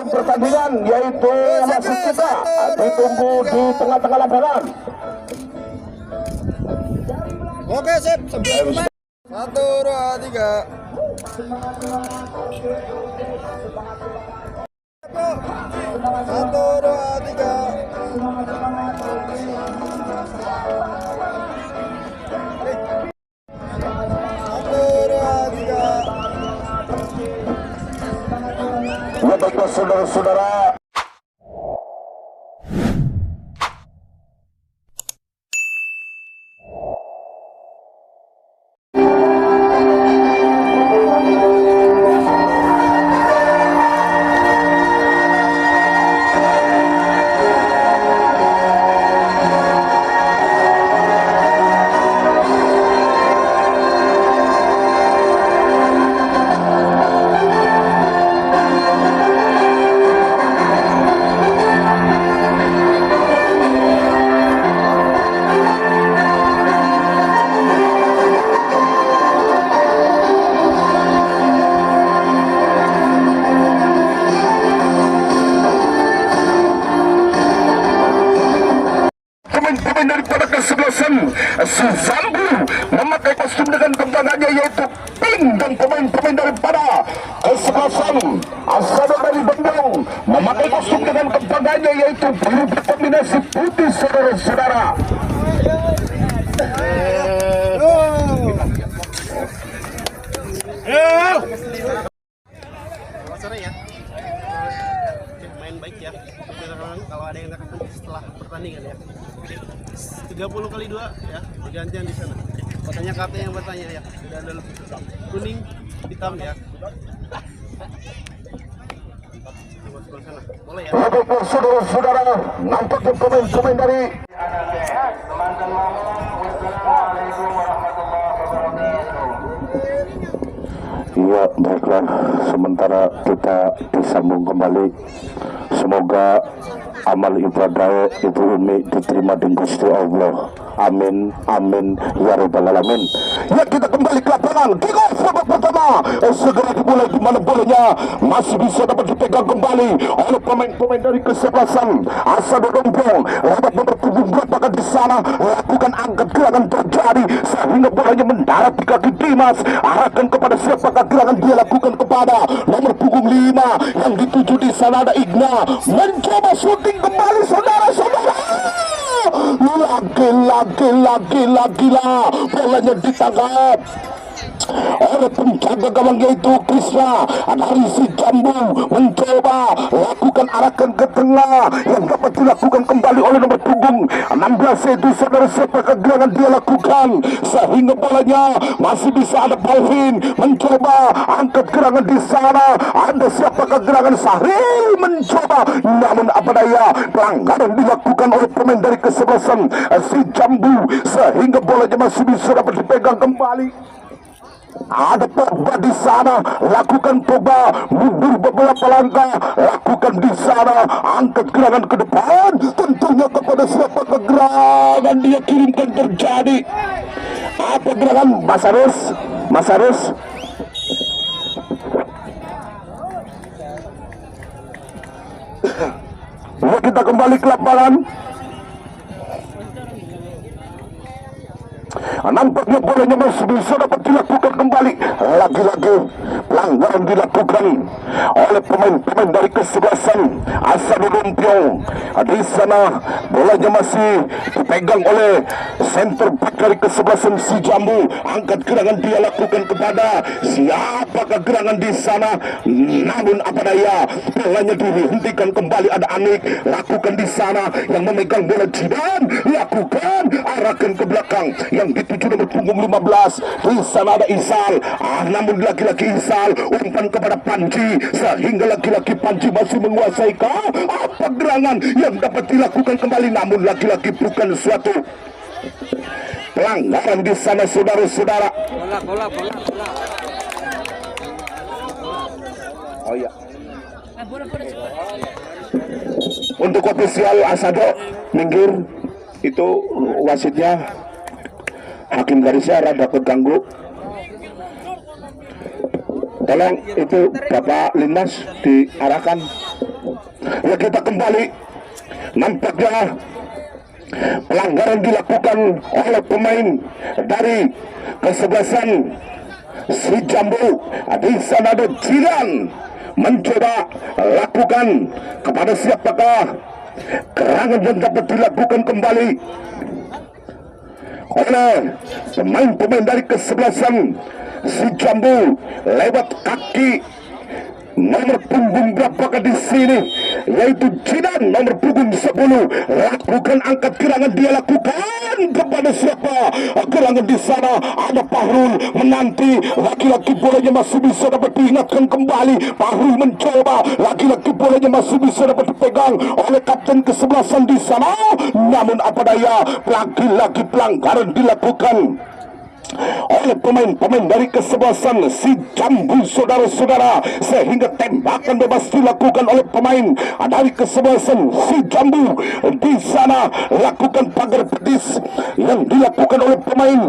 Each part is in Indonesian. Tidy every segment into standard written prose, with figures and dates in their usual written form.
pertandingan yaitu wasit kita ditunggu di tengah-tengah lapangan. Oke, sip. 1, 2, 3. 1, 2, 3. Baiklah saudara-saudara, pemain daripada kesebelasan si Zambu memakai kostum dengan kembangannya yaitu pink, dan pemain daripada kesebelasan Asado dari Bandung memakai kostum dengan kembangannya yaitu biru berkombinasi putih, saudara-saudara. Sore ya, main baik ya. Kalau ada yang akan setelah pertandingan ya, 30 kali 2 ya, pergantian di sana. Katanya kapten yang bertanya ya, sudah ada kuning hitam ya. Boleh ya. Saudara-saudara, nampaknya pemain dari iya, baiklah, sementara kita disambung kembali. Semoga amal ibadah Ibu Umi diterima di Gusti Allah. Amin, amin, ya rabbal alamin. Ya, kita kembali ke lapangan. Kick off babak pertama. Segera dimulai, di mana bolanya masih bisa dapat dipegang kembali oleh pemain-pemain dari kesebelasan Asado Dompong. Dapat berpunggung berapakah di sana, lakukan angkat gerangan terjadi sehingga bolanya mendarat di kaki Dimas. Arahkan kepada siapakah gerangan dia lakukan kepada nomor punggung 5 yang dituju di sana ada Igna. Mencoba syuting kembali, saudara-saudara. Lagi lah bolanya ditangkap oleh penjaga gawang yaitu Krisna. Dari si Jambu mencoba lakukan arahkan ke tengah yang dapat dilakukan kembali oleh nomor punggung 16 itu saudara, siapakah gerangan dia lakukan sehingga bolanya masih bisa ada Balvin mencoba angkat gerangan di sana. Ada siapakah gerangan Sahril mencoba, namun apa daya pelanggaran dilakukan oleh pemain dari kesebelasan si Jambu sehingga bolanya masih bisa dapat dipegang kembali. Ada Pogba di sana, lakukan Pogba mundur beberapa langkah, lakukan di sana angkat gerangan ke depan, tentunya kepada siapa gerangan dia kirimkan terjadi. Apa gerangan Mas Aris? Ya, kita kembali ke lapangan. Nampaknya bolanya masih bisa dapat dilakukan kembali. Lagi-lagi pelanggaran dilakukan oleh pemain-pemain dari kesebelasan Asado Lumpiong. Di sana bolanya masih dipegang oleh center back dari kesebelasan si Jambu. Angkat gerangan dia lakukan kepada siapakah gerangan di sana, namun apa daya bolanya dihentikan kembali. Ada Anik lakukan di sana yang memegang bola, Jidan lakukan arahkan ke belakang yang dituju nomor punggung 15. Di sana ada Isal, namun lagi-lagi Isal umpan kepada Panji sehingga lagi-lagi Panji masih menguasai apa gerangan yang dapat dilakukan kembali, namun lagi-lagi bukan suatu pelanggaran di sana, saudara-saudara. Bola. Oh iya. Untuk ofisial Asado minggir, itu wasitnya hakim garisnya rada keganggu. Tolong itu Bapak Linmas diarahkan Ya, kita kembali. Nampaknya pelanggaran dilakukan oleh pemain dari kesebelasan si Jambu. Di sana ada Jiran mencoba lakukan kepada siapakah gerangan yang dapat dilakukan kembali oleh pemain-pemain dari kesebelasan si Jambu lewat kaki nomor punggung berapakah di sini, yaitu Jidan nomor punggung 10. Lakukan angkat gerangan, dia lakukan kepada siapa? Gerangan di sana ada Fahrul menanti, laki-laki bolanya masih bisa dapat diingatkan kembali. Fahrul mencoba, laki-laki bolanya masih bisa dapat dipegang oleh kapten kesebelasan di sana. Namun apa daya, lagi-lagi pelanggaran dilakukan oleh pemain-pemain dari kesebelasan si Jambu, saudara-saudara, sehingga tembakan bebas dilakukan oleh pemain dari kesebelasan si Jambu. Di sana lakukan pagar pedis yang dilakukan oleh pemain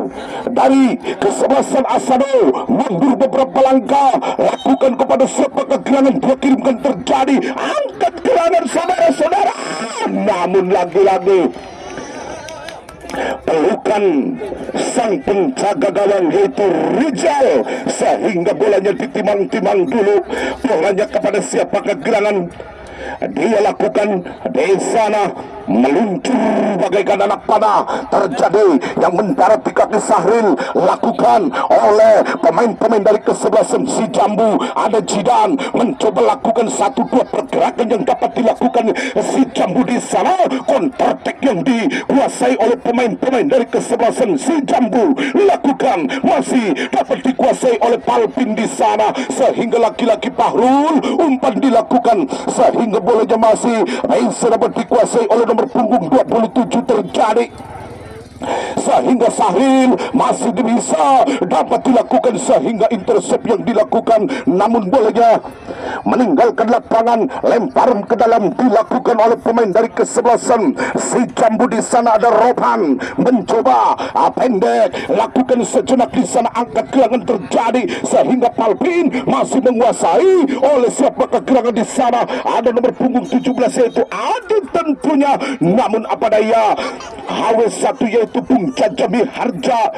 dari kesebelasan Asado, mundur beberapa langkah, lakukan kepada siapa gerangan, dia kirimkan terjadi angkat gerangan, saudara-saudara. Namun lagi-lagi pelukan sang penjaga gawang yaitu Rizal, sehingga bolanya ditimang-timang dulu. Bolanya kepada siapakah gerangan, dia lakukan di sana, meluncur bagaikan anak panah. Terjadi yang mendarat di kaki Sahril, lakukan oleh pemain-pemain dari kesebelasan si Jambu. Ada Jidan mencoba lakukan 1-2 pergerakan yang dapat dilakukan si Jambu di sana. Counter attack yang dikuasai oleh pemain-pemain dari kesebelasan si Jambu lakukan, masih dapat dikuasai oleh Palpin di sana, sehingga laki-laki Fahrul umpan dilakukan, sehingga bolanya masih bisa dapat dikuasai oleh nomor punggung 27 terjadi, sehingga Sahril masih bisa dapat dilakukan, sehingga intercept yang dilakukan. Namun bolanya meninggalkan lapangan, lemparan ke dalam dilakukan oleh pemain dari kesebelasan si Jambu. Di sana ada Ropan mencoba pendek, lakukan sejenak di sana, angkat gerangan terjadi, sehingga Palpin masih menguasai oleh siapakah gerangan di sana. Ada nomor punggung 17 yaitu Adi tentunya. Namun apa daya, HW1 yaitu Bung Jajami Harja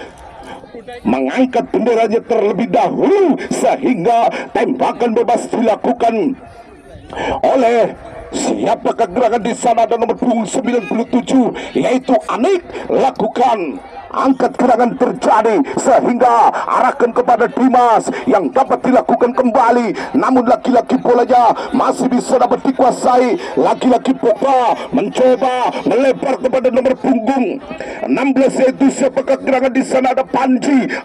mengangkat benderanya terlebih dahulu, sehingga tembakan bebas dilakukan oleh siapakah gerangan di sana. Ada nomor punggung 97 yaitu Anik, lakukan angkat gerangan terjadi, sehingga arahkan kepada Dimas yang dapat dilakukan kembali. Namun laki-laki bolanya masih bisa dapat dikuasai. Laki-laki Pogba mencoba melebar kepada nomor punggung 16 yaitu siapakah gerangan di sana.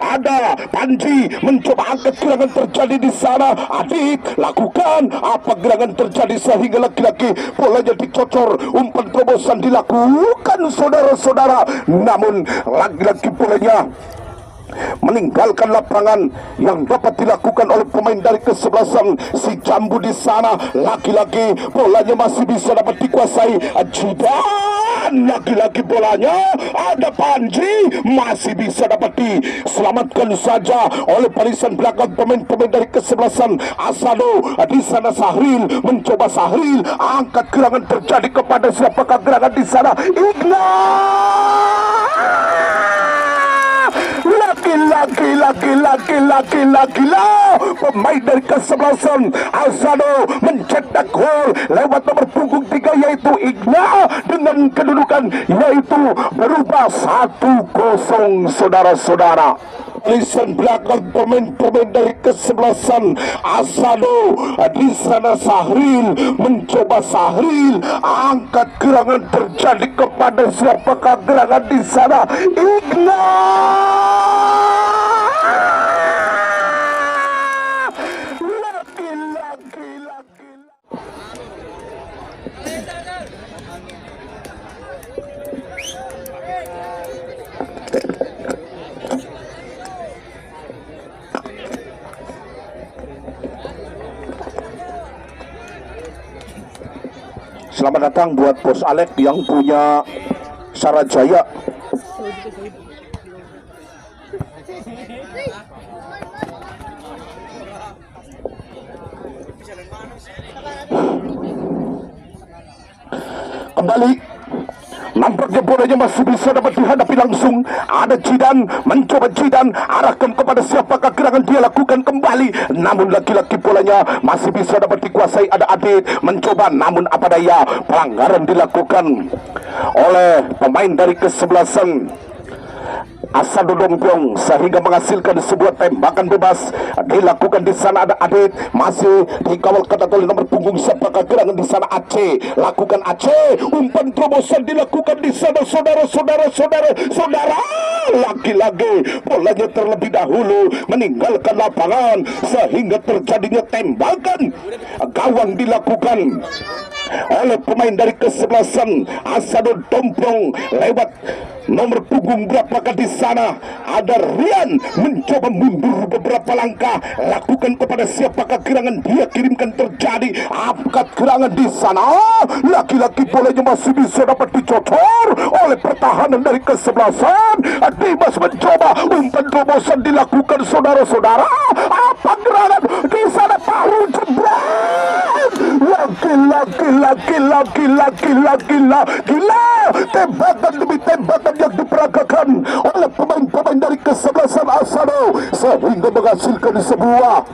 Ada Panji mencoba angkat gerangan terjadi di sana. Adik lakukan apa gerangan terjadi, sehingga laki-laki bolanya dicocor, umpan terobosan dilakukan, saudara-saudara. Namun lagi-lagi bolanya meninggalkan lapangan yang dapat dilakukan oleh pemain dari kesebelasan si Jambu di sana. Lagi-lagi bolanya masih bisa dapat dikuasai Jidan, lagi-lagi bolanya ada Panji, masih bisa dapat diselamatkan saja oleh barisan belakang pemain-pemain dari kesebelasan Asado. Di sana Sahril mencoba, Sahril angkat gerangan terjadi kepada siapakah gerangan di sana, lagi-lagi pemain dari kesebelasan Asado mencetak gol lewat nomor punggung 3 yaitu Igna, dengan kedudukan yaitu berubah 1-0, saudara-saudara. Barisan belakang pemain-pemain dari kesebelasan Asado. Di sana Sahril mencoba, Sahril angkat gerangan terjadi kepada siapakah gerangan di sana, Igna. Selamat datang buat Bos Alek yang punya Sarajaya. kembali. Nampaknya bolanya masih bisa dapat dihadapi langsung. Ada Jidan, mencoba Jidan, arahkan kepada siapakah gerangan dia lakukan kembali. Namun lagi-lagi bolanya masih bisa dapat dikuasai. Ada Adit, mencoba, namun apa daya, pelanggaran dilakukan oleh pemain dari kesebelasan Asado Dompiong sehingga menghasilkan sebuah tembakan bebas dilakukan di sana. Ada Adit masih dikawal ketat oleh nomor punggung siapakah gerangan di sana. Aceh lakukan, Aceh umpan terobosan dilakukan di sana. Saudara lagi-lagi bolanya terlebih dahulu meninggalkan lapangan sehingga terjadinya tembakan gawang dilakukan oleh pemain dari kesebelasan Asado Dompiong lewat nomor punggung berapakah di sana. Ada Rian mencoba mundur beberapa langkah, lakukan kepada siapakah gerangan dia kirimkan terjadi angkat gerangan di sana. Laki-laki bolanya masih bisa dapat dicocor oleh pertahanan dari kesebelasan. Dimas mencoba umpan terobosan dilakukan. Saudara-saudara, apa gerangan di sana baru jebret. Gila tembakan demi tembakan yang diperagakan oleh pemain-pemain dari kesebelasan Asado sehingga menghasilkan sebuah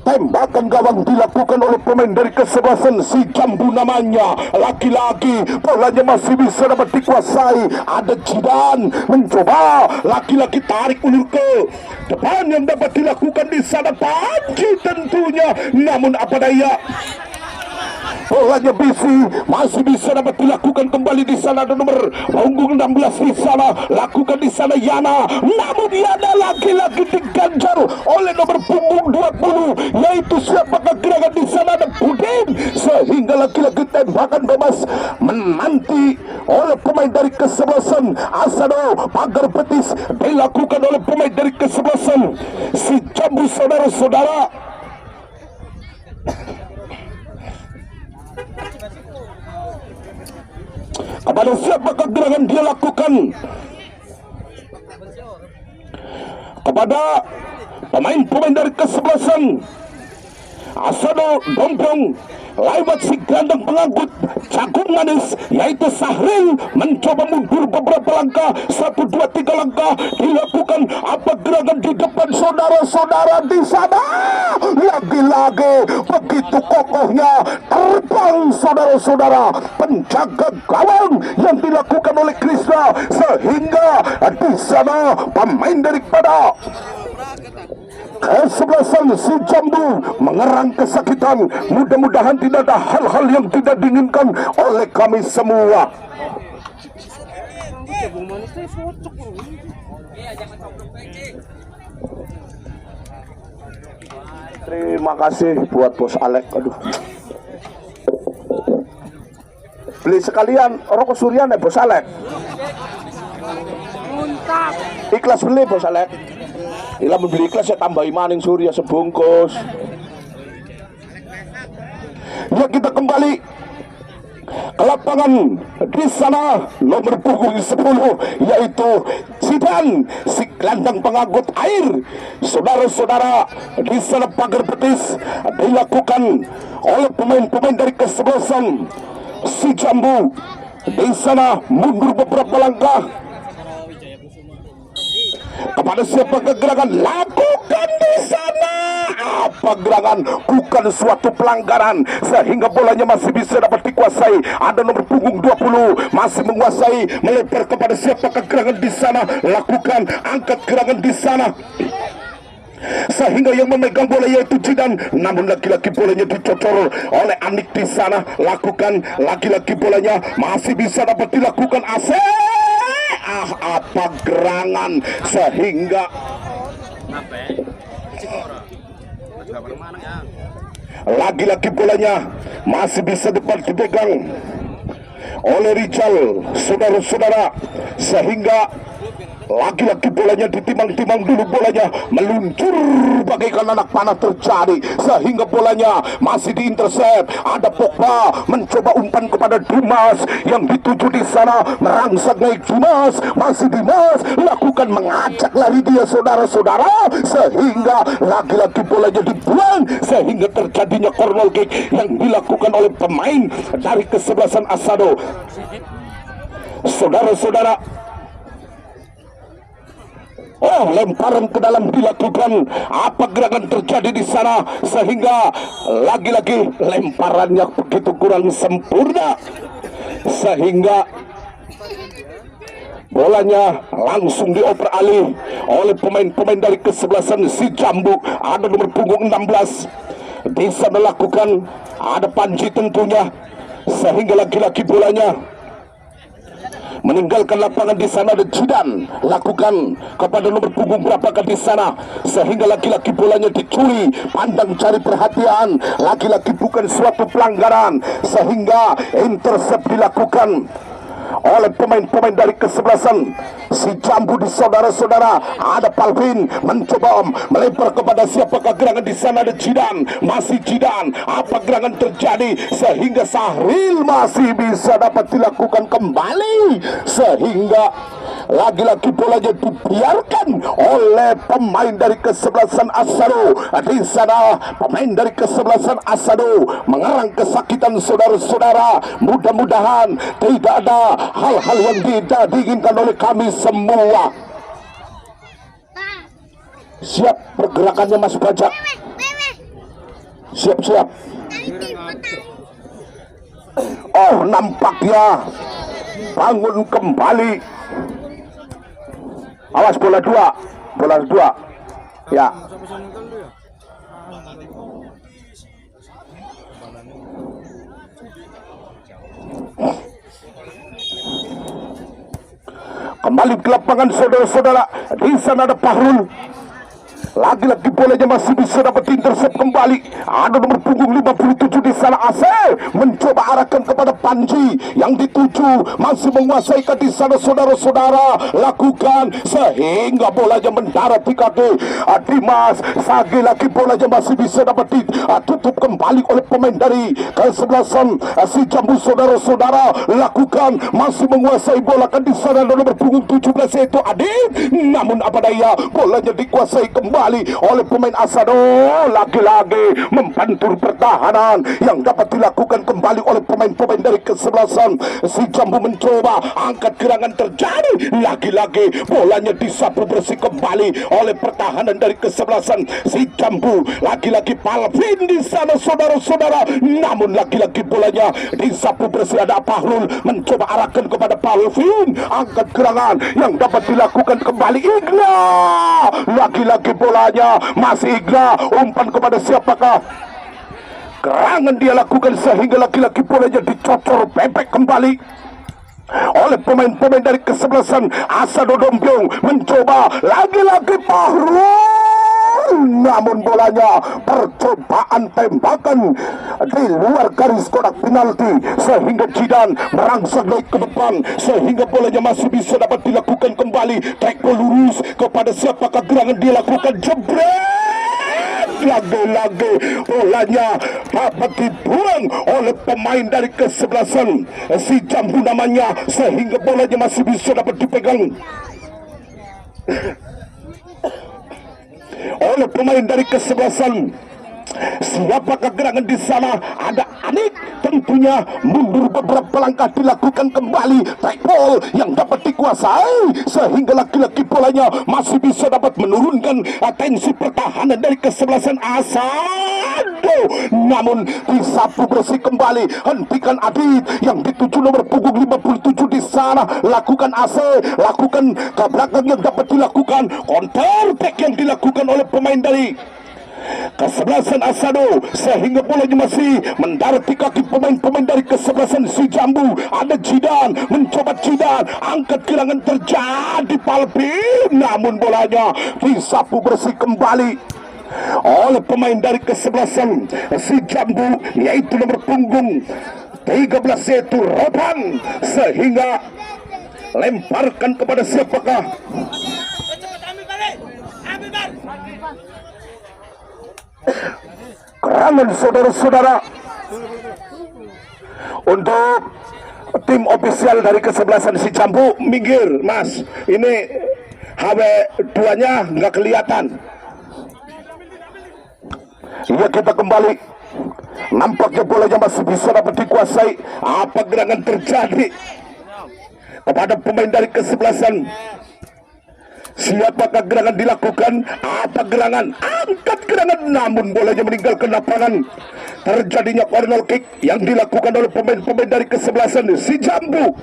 tembakan gawang dilakukan oleh pemain dari kesebelasan si Jambu namanya. Laki-laki bolanya masih bisa dapat dikuasai. Ada Jidan mencoba, laki-laki tarik ulur ke depan yang dapat dilakukan di sana. Panji tentunya, namun apa daya, bolanya masih bisa dapat dilakukan kembali di sana. Ada nomor punggung 16 di sana, lakukan di sana Yana, namun Yana lagi-lagi diganjar oleh nomor punggung 20 yaitu siapakah gerangan di sana. Ada Budin sehingga lagi-lagi tembakan bebas menanti oleh pemain dari kesebelasan Asado. Pagar betis dilakukan oleh pemain dari kesebelasan si Jambu. Saudara-saudara, kepada siapakah gerangan dia lakukan kepada pemain-pemain dari kesebelasan Asado Dompiong lewat si gelandang pengangkut jagung manis yaitu Sahril mencoba mundur beberapa langkah, 1, 2, 3 langkah dilakukan apa gerangan di depan. Saudara-saudara di sana lagi-lagi begitu kokohnya terbang saudara-saudara penjaga gawang yang dilakukan oleh Krishna sehingga di sana pemain daripada kesebelasan si Jambu mengerang kesakitan. Mudah-mudahan tidak ada hal-hal yang tidak diinginkan oleh kami semua. Terima kasih buat Bos Alek. Aduh, beli sekalian rokok Surian ya Bos Alek. Ikhlas beli Bos Alek. Ila membeli ikhlas ya tambahi maning Surya sebungkus. Ya kita kembali ke lapangan di sana nomor punggung 10 yaitu Jidan si gelandang pengangkut air. Saudara-saudara di sana pagar betis dilakukan oleh pemain-pemain dari kesebelasan si Jambu. Di sana mundur beberapa langkah kepada siapa gerangan lakukan di sana apa gerangan bukan suatu pelanggaran sehingga bolanya masih bisa dapat dikuasai. Ada nomor punggung 20 masih menguasai, melebar kepada siapa gerangan di sana, lakukan angkat gerangan di sana sehingga yang memegang bola yaitu Jidan, namun lagi-lagi bolanya dicocor oleh Anik di sana, lakukan lagi-lagi bolanya masih bisa dapat dilakukan apa gerangan sehingga lagi-lagi bolanya masih bisa dapat dipegang oleh Rizal saudara-saudara sehingga Lagi-lagi bolanya ditimang-timang dulu, bolanya meluncur bagaikan anak panah terjadi sehingga bolanya masih diintersep. Ada Pogba mencoba umpan kepada Dimas yang dituju di sana, merangsek naik Dimas, masih Dimas lakukan mengajak lari dia saudara-saudara, sehingga lagi-lagi bolanya dibuang sehingga terjadinya corner kick yang dilakukan oleh pemain dari kesebelasan Asado. Saudara-saudara, lemparan ke dalam dilakukan. Apa gerakan terjadi di sana sehingga lagi-lagi lemparannya begitu kurang sempurna sehingga bolanya langsung dioper alih oleh pemain-pemain dari kesebelasan si Jambu. Ada nomor punggung 16 bisa melakukan, ada Panji tentunya, sehingga lagi-lagi bolanya meninggalkan lapangan. Di sana ada Jidan lakukan kepada nomor punggung berapakah di sana sehingga lagi-lagi bolanya dicuri. Pandang cari perhatian, lagi-lagi bukan suatu pelanggaran sehingga intercept dilakukan oleh pemain-pemain dari kesebelasan si Jambu. Di saudara-saudara, ada Palvin mencoba melempar kepada siapakah gerangan di sana, ada Jidan, masih Jidan. Apa gerangan terjadi sehingga Sahril masih bisa dapat dilakukan kembali sehingga lagi-lagi bolanya dibiarkan oleh pemain dari kesebelasan Asado. Di sana pemain dari kesebelasan Asado mengerang kesakitan saudara-saudara. Mudah-mudahan tidak ada hal-hal yang tidak diinginkan oleh kami semua. Siap pergerakannya Mas Bajak. Siap-siap. Nampaknya bangun kembali. Awas bola dua. Ya. Kembali ke lapangan saudara-saudara. Di sana ada Fahrul. Lagi-lagi bolanya masih bisa dapat intercept kembali. Ada nomor punggung 57 di sana, AC mencoba arahkan kepada Panji yang dituju, masih menguasai di sana saudara-saudara. Lakukan sehingga bolanya mendarat di kaki Dimas. Lagi-lagi bolanya masih bisa dapat ditutup kembali oleh pemain dari kesebelasan si Jambu saudara-saudara. Lakukan masih menguasai bola kan di sana nomor punggung 17 yaitu Adit. Namun apa daya bolanya dikuasai kembali oleh pemain Asado. Lagi-lagi membantu pertahanan yang dapat dilakukan kembali oleh pemain-pemain dari kesebelasan si Jambu. Mencoba angkat gerangan terjadi, lagi-lagi bolanya disapu bersih kembali oleh pertahanan dari kesebelasan si Jambu. Lagi-lagi Palvin di sana saudara-saudara, namun lagi-lagi bolanya disapu bersih. Ada Fahrul mencoba arahkan kepada Palvin, angkat gerangan yang dapat dilakukan kembali Igna. Lagi-lagi bolanya masih Igna, umpan kepada siapakah gerangan dia lakukan sehingga lagi-lagi bolanya dicocor bebek kembali oleh pemain-pemain dari kesebelasan Asado Dombyong. Mencoba lagi-lagi Fahrul, namun bolanya percobaan tembakan di luar garis kotak penalti sehingga Jidan merangsek naik ke depan sehingga bolanya masih bisa dapat dilakukan kembali. Tackle lurus kepada siapakah gerangan dia lakukan, jebret. Lagi-lagi bolanya dapat dibuang oleh pemain dari kesebelasan si Jambu namanya sehingga bolanya masih bisa dapat dipegang oleh pemain dari kesebelasan. Siapakah gerangan di sana? Ada Anik, tentunya mundur beberapa langkah dilakukan kembali. Tackle yang dapat dikuasai sehingga laki-laki bolanya masih bisa dapat menurunkan tensi pertahanan dari kesebelasan Asado. Namun disapu bersih kembali. Hentikan Adit yang dituju nomor punggung 57 di sana. Lakukan AC, lakukan ke belakang yang dapat dilakukan. Counter attack yang dilakukan oleh pemain dari kesebelasan Asado sehingga bolanya masih mendarat di kaki pemain-pemain dari kesebelasan si Jambu. Ada Jidan, mencoba Jidan, angkat gerangan terjadi Palvin, namun bolanya disapu bersih kembali oleh pemain dari kesebelasan si Jambu yaitu nomor punggung 13 yaitu Rodan, sehingga lemparkan kepada siapakah Kerangan saudara-saudara untuk tim ofisial dari kesebelasan si Jambu. Minggir mas, ini HW2 nya nggak kelihatan. Ya kita kembali, nampaknya bolanya masih bisa dapat dikuasai. Apa gerangan terjadi kepada pemain dari kesebelasan? Siapakah gerangan dilakukan? Apa gerangan? Angkat gerangan, namun bolanya meninggalkan lapangan. Terjadinya corner kick yang dilakukan oleh pemain-pemain dari kesebelasan si Jambu.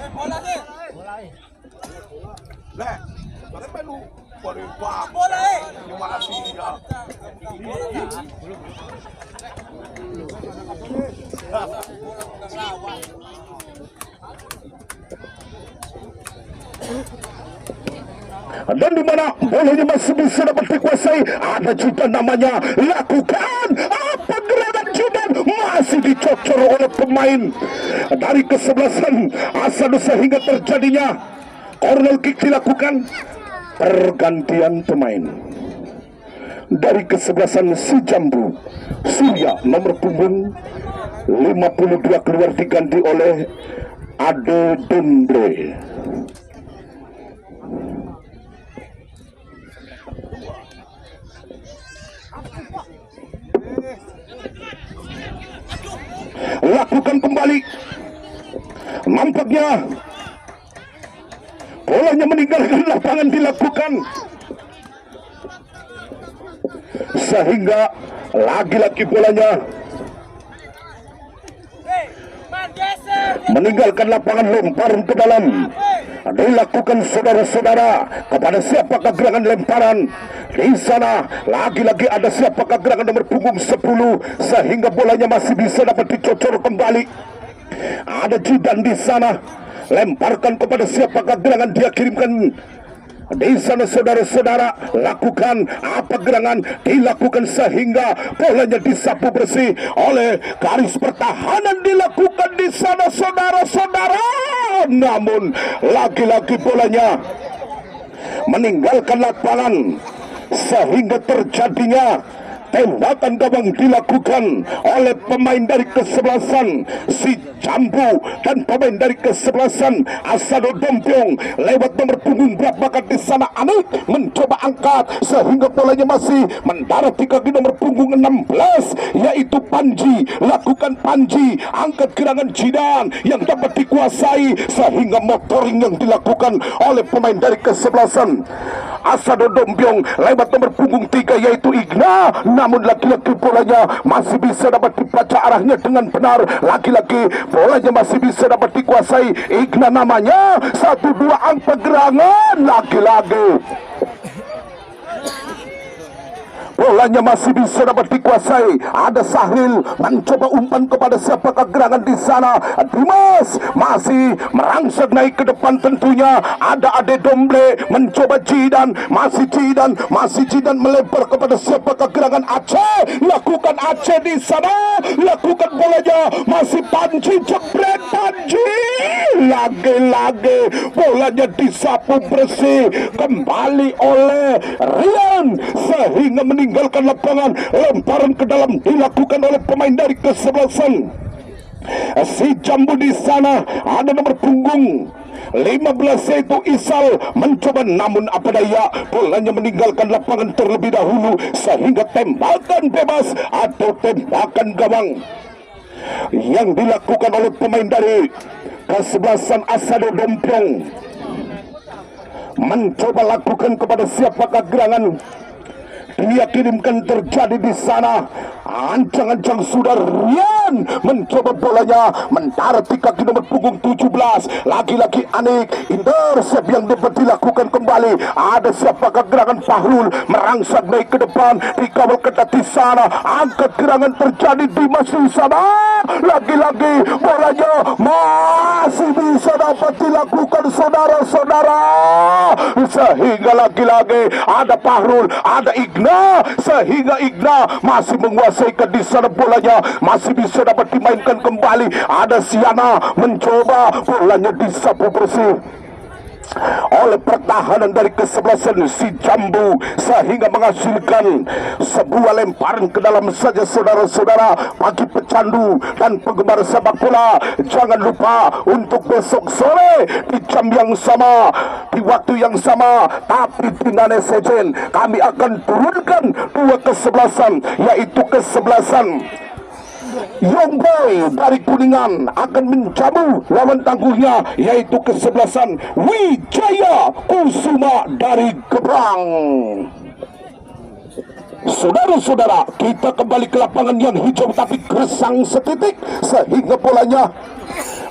Dan di mana bolanya masih bisa dapat dikuasai, ada juga namanya lakukan. Apa gerakan Judan masih dicocor oleh pemain dari kesebelasan Asado sehingga terjadinya corner kick dilakukan. Pergantian pemain dari kesebelasan si Jambu. Surya nomor punggung 52 keluar diganti oleh Ade Dembre. Lakukan kembali, nampaknya bolanya meninggalkan lapangan dilakukan, sehingga lagi-lagi bolanya meninggalkan lapangan, lemparan ke dalam dilakukan saudara-saudara. Kepada siapakah gerangan lemparan di sana? Lagi-lagi ada siapakah gerangan nomor punggung 10 sehingga bolanya masih bisa dapat dicocor kembali. Ada Jidan di sana, lemparkan kepada siapakah gerangan dia kirimkan di sana saudara-saudara. Lakukan apa gerangan dilakukan sehingga bolanya disapu bersih oleh garis pertahanan dilakukan di sana saudara-saudara. Namun lagi-lagi bolanya meninggalkan lapangan sehingga terjadinya tembakan gawang dilakukan oleh pemain dari kesebelasan si Jambu dan pemain dari kesebelasan Asado Dompiong lewat nomor punggung berapa di sana. Anik mencoba angkat sehingga bolanya masih mendarat di kaki nomor punggung 16 yaitu Panji. Lakukan Panji, angkat gerangan Jidan yang dapat dikuasai sehingga motoring yang dilakukan oleh pemain dari kesebelasan Asado Dompiong lewat nomor punggung 3 yaitu Igna. Namun lagi-lagi bolanya masih bisa dapat dibaca arahnya dengan benar. Lagi-lagi bolanya masih bisa dapat dikuasai. Igna namanya, 1-2 angka gerangan. Lagi-lagi bolanya masih bisa dapat dikuasai. Ada Sahril mencoba umpan kepada siapakah gerangan di sana. Dimas masih merangsek naik ke depan tentunya. Ada Ade Domble mencoba Jidan, masih Jidan melempar kepada siapakah gerangan Aceh. Lakukan Aceh di sana. Lakukan bolanya masih Panji, jebret Panji. Lagi-lagi bolanya disapu bersih kembali oleh Rian sehingga meninggalkan lapangan. Lemparan ke dalam dilakukan oleh pemain dari kesebelasan si Jambu di sana. Ada nomor punggung 15 yaitu Isal mencoba, namun apa daya bolanya meninggalkan lapangan terlebih dahulu sehingga tembakan bebas atau tembakan gawang yang dilakukan oleh pemain dari kesebelasan Asado Dompiong mencoba lakukan kepada siapakah gerangan dia kirimkan. Terjadi di sana ancang-ancang sudah. Rian mencoba bolanya mendarat di kaki nomor punggung 17. Lagi-lagi Anik, intercept yang dapat dilakukan kembali. Ada siapakah gerangan Fahrul merangsek naik ke depan, dikawal ketat di sana. Angkat gerangan terjadi di masih sana. Lagi-lagi bolanya masih bisa dapat dilakukan saudara-saudara, sehingga lagi-lagi ada Fahrul, ada Igna, sehingga Igna masih menguasai ke di sana. Bolanya masih bisa dapat dimainkan kembali. Ada Siana mencoba bolanya disapu bersih oleh pertahanan dari kesebelasan si Jambu sehingga menghasilkan sebuah lemparan ke dalam saja saudara-saudara. Bagi pecandu dan penggemar sepak bola, jangan lupa untuk besok sore di jam yang sama, di waktu yang sama, tapi di Nane Sejen kami akan turunkan dua kesebelasan, yaitu kesebelasan Young Boy dari Kuningan akan menjamu lawan tangguhnya, yaitu kesebelasan Wijaya Kusuma dari Gebrang. Saudara-saudara, kita kembali ke lapangan yang hijau tapi gersang setitik sehingga bolanya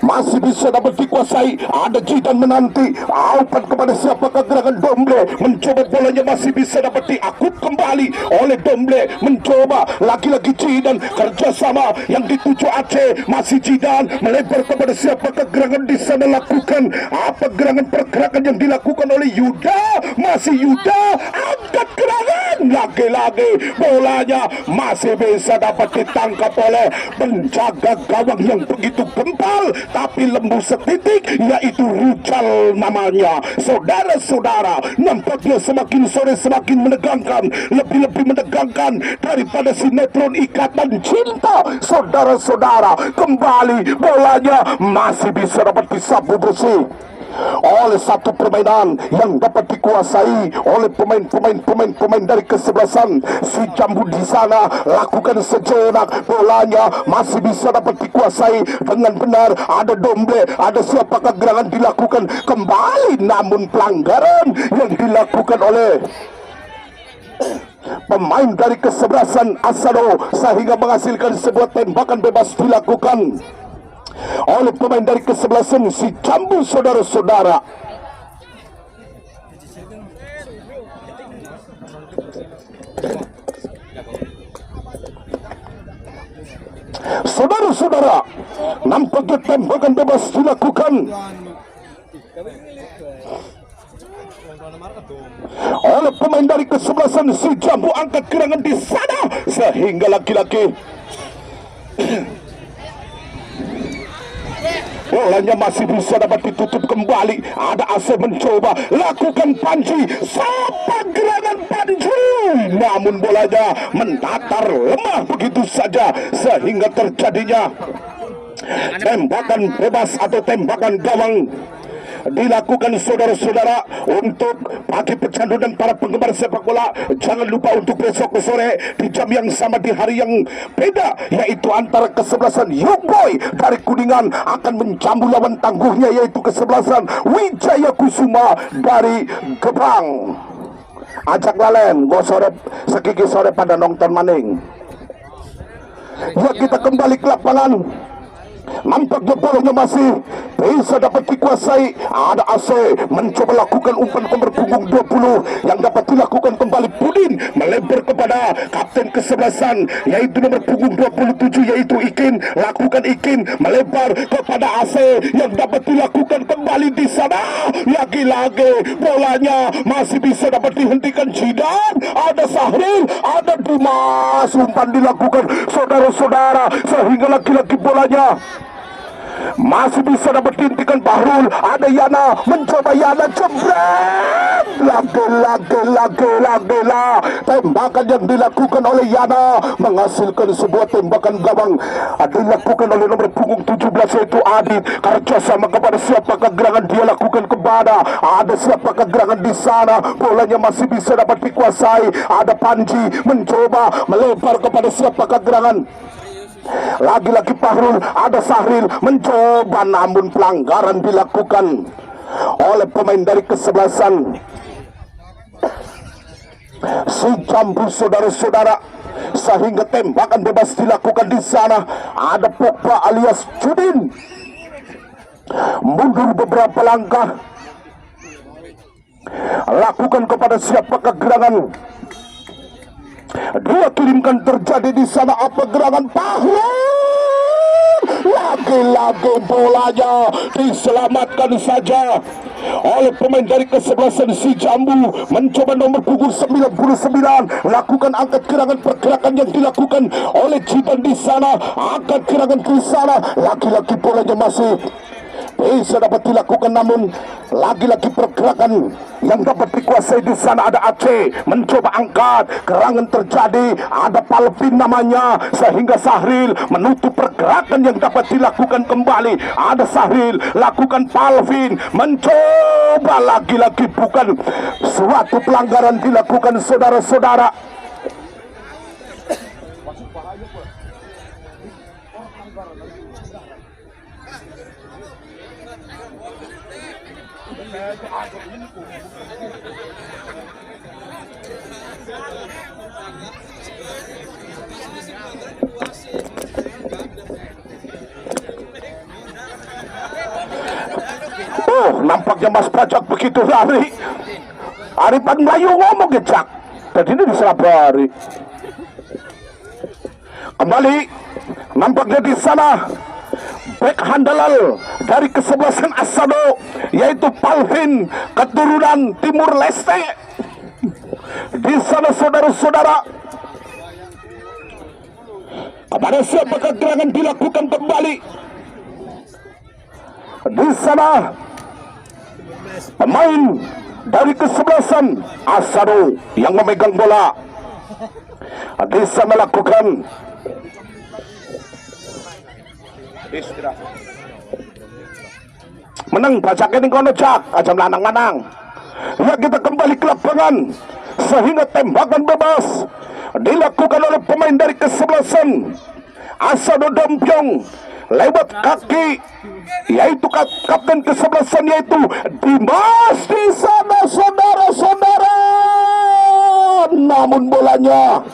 masih bisa dapat dikuasai. Ada Jidan menanti umpan kepada siapakah gerangan Domble, mencoba bolanya masih bisa dapat diakut kembali oleh Domble, mencoba lagi-lagi Jidan, kerjasama yang dituju Aceh, masih Jidan melebar kepada siapakah gerangan di sana, lakukan apa gerangan pergerakan yang dilakukan oleh Yuda, masih Yuda angkat gerangan, lagi-lagi bolanya masih bisa dapat ditangkap oleh penjaga gawang yang begitu gempal tapi lembu setitik, yaitu Rucal namanya. Saudara-saudara, nampaknya semakin sore semakin menegangkan, lebih-lebih menegangkan daripada sinetron Ikatan Cinta. Saudara-saudara, kembali bolanya masih bisa dapat disapu bersih oleh satu permainan yang dapat dikuasai oleh pemain dari kesebelasan si Jambu di sana. Lakukan sejenak, bolanya masih bisa dapat dikuasai dengan benar. Ada Domble, ada siapakah gerangan dilakukan kembali, namun pelanggaran yang dilakukan oleh pemain dari kesebelasan Asado sehingga menghasilkan sebuah tembakan bebas dilakukan oleh pemain dari kesebelasan si Jambu. Saudara-saudara, saudara-saudara, nampaknya tembakan bebas dilakukan oleh pemain dari kesebelasan si Jambu. Angkat gerangan di sana sehingga laki-laki bolanya masih bisa dapat ditutup kembali. Ada AC mencoba lakukan Panji, sapa gerangan Panji, namun bolanya mendatar lemah begitu saja sehingga terjadinya tembakan bebas atau tembakan gawang dilakukan. Saudara-saudara, untuk bagi pecandu dan para penggemar sepak bola, jangan lupa untuk besok sore di jam yang sama di hari yang beda, yaitu antara kesebelasan Young Boy dari Kuningan akan menjamu lawan tangguhnya, yaitu kesebelasan Wijaya Kusuma dari Gebrang. Ajak lalen go sore sekiki sore pada nonton maning. Ya, kita kembali ke lapangan. Nampaknya bolanya masih bisa dapat dikuasai. Ada AC mencoba lakukan umpan nomor punggung 20 yang dapat dilakukan kembali. Pudin melebar kepada kapten kesebelasan, yaitu nomor punggung 27, yaitu Ikin. Lakukan Ikin melebar kepada AC yang dapat dilakukan kembali di sana. Lagi-lagi bolanya masih bisa dapat dihentikan. Jidan, ada Sahril, ada Dimas. Umpan dilakukan, saudara-saudara, sehingga lagi-lagi bolanya masih bisa dapat dihentikan. Bahrul, ada Yana, mencoba Yana, jebret, lagi tembakan yang dilakukan oleh Yana menghasilkan sebuah tembakan gawang dilakukan oleh nomor punggung 17, yaitu Adit. Kerjasama kepada siapakah gerangan dia lakukan kepada, ada siapakah gerangan di sana, bolanya masih bisa dapat dikuasai. Ada Panji mencoba melebar kepada siapakah gerangan, lagi-lagi Fahrul, ada Sahril mencoba, namun pelanggaran dilakukan oleh pemain dari kesebelasan si Jambu. Saudara-saudara, sehingga tembakan bebas dilakukan di sana. Ada Pogba alias Judin mundur beberapa langkah, lakukan kepada siapakah gerangan, dia kirimkan. Terjadi di sana apa gerangan Fahrul, lagi-lagi bolanya diselamatkan saja oleh pemain dari kesebelasan si Jambu. Mencoba nomor punggung 99, lakukan angkat gerangan, pergerakan yang dilakukan oleh Jidan di sana, angkat gerangan di sana, lagi-lagi bolanya masih bisa dapat dilakukan, namun lagi-lagi pergerakan yang dapat dikuasai di sana. Ada Aceh mencoba angkat, gerangan terjadi, ada Palvin namanya, sehingga Sahril menutup pergerakan yang dapat dilakukan kembali. Ada Sahril, lakukan Palvin, mencoba lagi-lagi, bukan suatu pelanggaran dilakukan saudara-saudara. Oh, nampaknya Mas Pajak begitu lari. Arifan Melayu ngomong gecak. Tadi ini diselabari. Kembali nampaknya di sana back handalal dari kesebelasan Asado, yaitu Palvin, keturunan Timur Leste. Di sana saudara-saudara, kepada siapa gerangan dilakukan kembali. Di sana pemain dari kesebelasan Asado yang memegang bola bisa melakukan menang. Pajak ini kono cak aja lanang-lanang. Ya, kita kembali ke lapangan sehingga tembakan bebas dilakukan oleh pemain dari kesebelasan Asado Dompiong lewat kaki, yaitu kapten kesebelasan, yaitu Dimas di sana saudara-saudara. Namun bolanya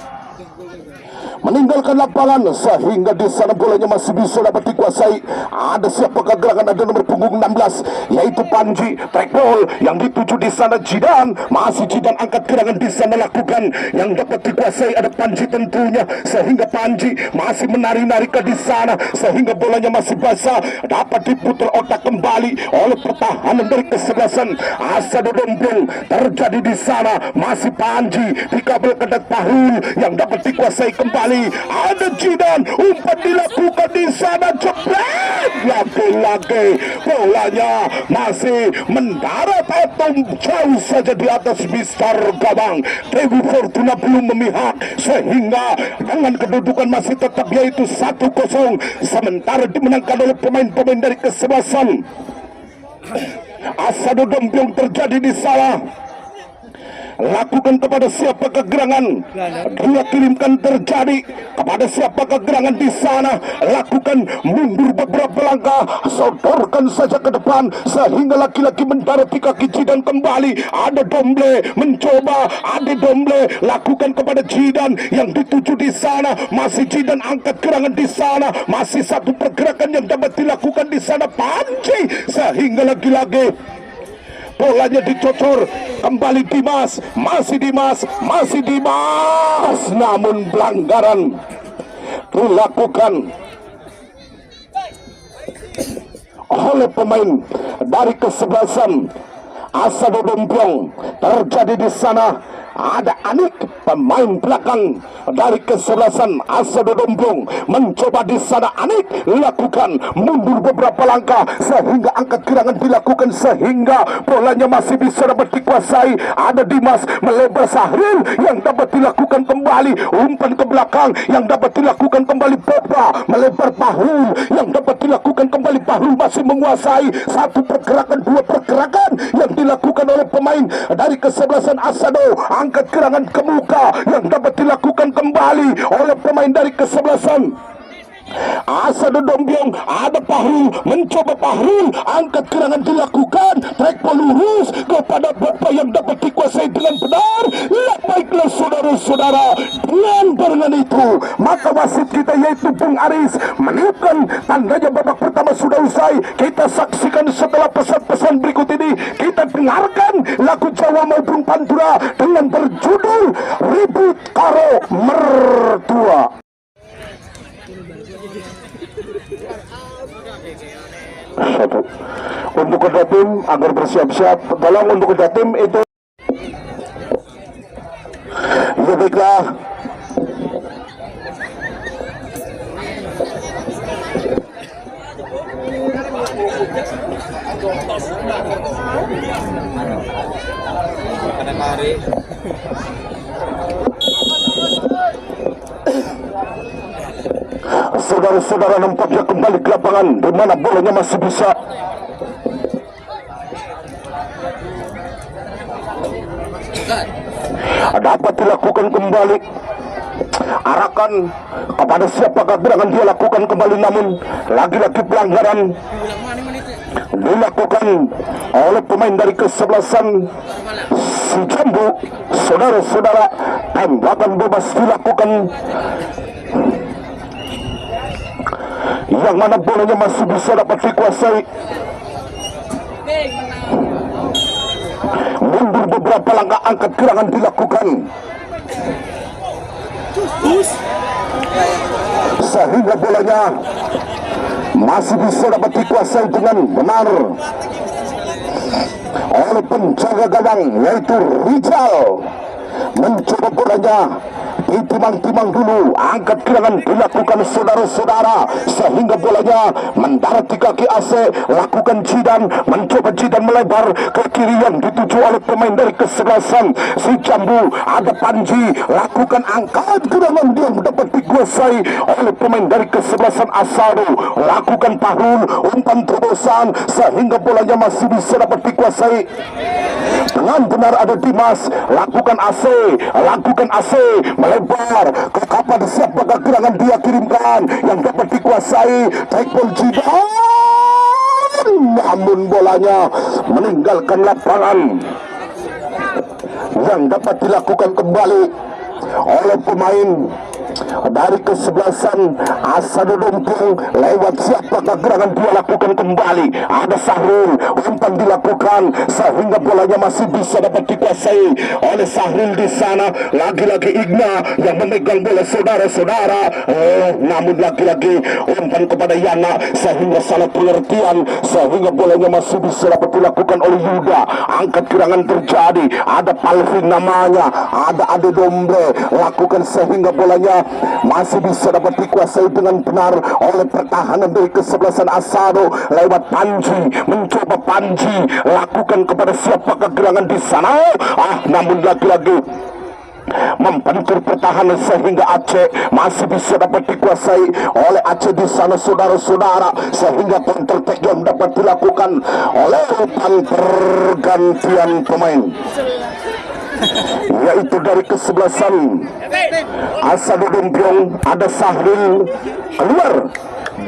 meninggalkan lapangan sehingga di sana bolanya masih bisa dapat dikuasai. Ada siapa gerangan, ada nomor punggung 16 yaitu Panji, track ball yang dituju di sana Jidan, masih Jidan angkat gerangan di sana lakukan yang dapat dikuasai. Ada Panji tentunya, sehingga Panji masih menari-nari ke di sana sehingga bolanya masih basah, dapat diputar otak kembali oleh pertahanan dari kesebelasan Asado Dompiong. Terjadi di sana masih Panji dikabel ke Pahrul yang dapat dikuasai kembali. Ada Jidan, umpan dilakukan di sana, jebret lagi-lagi bolanya masih mendarat atau jauh saja di atas Mister Gawang. Dewi Fortuna belum memihak sehingga dengan kedudukan masih tetap yaitu 1-0, sementara dimenangkan oleh pemain-pemain dari kesebelasan Asado Dompiong. Terjadi di sana, lakukan kepada siapa kegerangan, dia kirimkan terjadi kepada siapa kegerangan di sana, lakukan mundur beberapa langkah, sodorkan saja ke depan sehingga laki-laki mendarat di kaki Jidan kembali. Ada Domble mencoba, ada Domble lakukan kepada Jidan yang dituju di sana, masih Jidan angkat gerangan di sana, masih satu pergerakan yang dapat dilakukan di sana Panji, sehingga lagi-lagi bolanya dicocor kembali Dimas, masih Dimas, masih Dimas, namun pelanggaran dilakukan oleh pemain dari kesebelasan Asado Dompiong. Terjadi di sana ada Anik, pemain belakang dari kesebelasan Asado Dompiong, mencoba di sana. Anik lakukan mundur beberapa langkah sehingga angkat gerangan dilakukan sehingga bolanya masih bisa dapat dikuasai. Ada Dimas melebar, Sahril yang dapat dilakukan kembali, umpan ke belakang yang dapat dilakukan kembali. Boba melebar, Pahrul yang dapat dilakukan kembali. Pahrul masih menguasai satu pergerakan, dua pergerakan yang dilakukan oleh pemain dari kesebelasan Asado. Angkat gerangan ke muka yang dapat dilakukan kembali oleh pemain dari kesebelasan Asado Dompiong. Ada Pahrul, mencoba Pahrul, angkat gerangan dilakukan, track pelurus kepada Boba yang dapat dikuasai dengan benar. Ya, baiklah saudara-saudara, dengan barengan itu maka wasit kita yaitu Bung Aris meniupkan tandanya babak pertama sudah usai. Kita saksikan setelah pesan-pesan berikut ini, kita dengarkan lagu Jawa maupun Pantura dengan berjudul Ribut Karo Mertua. Satu. Untuk kedua tim agar bersiap-siap, tolong untuk kedua tim itu. Ya, baiklah. Saudara-saudara, nampaknya kembali ke lapangan di mana bolanya masih bisa dapat dilakukan kembali. Arahkan kepada siapakah gerangan dia lakukan kembali, namun lagi-lagi pelanggaran dilakukan oleh pemain dari kesebelasan si Jambu. Saudara-saudara, tembakan bebas dilakukan yang mana bolanya masih bisa dapat dikuasai. Mundur beberapa langkah, angkat gerangan dilakukan sehingga bolanya masih bisa dapat dikuasai dengan benar oleh penjaga gawang yaitu Rizal. Mencoba bolanya ditimang-timang dulu, angkat gerangan dilakukan saudara-saudara sehingga bolanya mendarat di kaki AC. Lakukan jidan, mencoba jidan melebar ke kiri yang dituju oleh pemain dari kesebelasan si Jambu. Ada Panji, lakukan angkat gerangan yang dapat dikuasai oleh pemain dari kesebelasan Asado. Lakukan Pahrul, umpan terobosan sehingga bolanya masih bisa dapat dikuasai dengan benar. Ada Dimas, lakukan AC melebar ke kapan siapakah gerangan dia kirimkan yang dapat dikuasai. Taekwondo jidan, namun bolanya meninggalkan lapangan yang dapat dilakukan kembali oleh pemain dari kesebelasan Asado Dompung. Lewat siapakah gerangan dia lakukan kembali. Ada Sahrul, umpan dilakukan sehingga bolanya masih bisa dapat dikuasai oleh Sahrul di sana. Lagi-lagi Igna yang memegang bola saudara-saudara. Namun lagi-lagi umpan kepada Yana sehingga salah pengertian sehingga bolanya masih bisa dapat dilakukan oleh Yuda. Angkat gerangan terjadi. Ada Palvin namanya, ada Ade Domble, lakukan sehingga bolanya masih bisa dapat dikuasai dengan benar oleh pertahanan dari kesebelasan Asado. Lewat Panji, mencoba Panji, lakukan kepada siapakah gerangan di sana. Namun lagi-lagi membentur pertahanan sehingga Aceh masih bisa dapat dikuasai oleh Aceh di sana saudara-saudara, sehingga counter attack yang dapat dilakukan oleh pergantian pemain yaitu dari kesebelasan Asado Dompiong. Ada Sahril keluar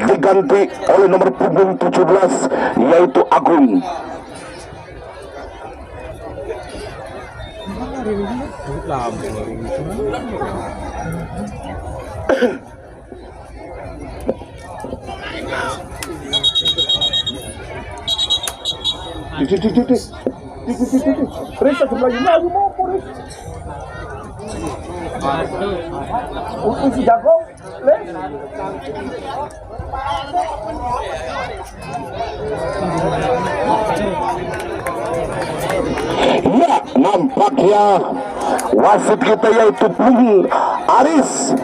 diganti oleh nomor punggung 17 yaitu Agung. Perintah sebelah ini aku mau polis. Untuk si jago, ya, nampaknya wasit kita yaitu Bung Aris.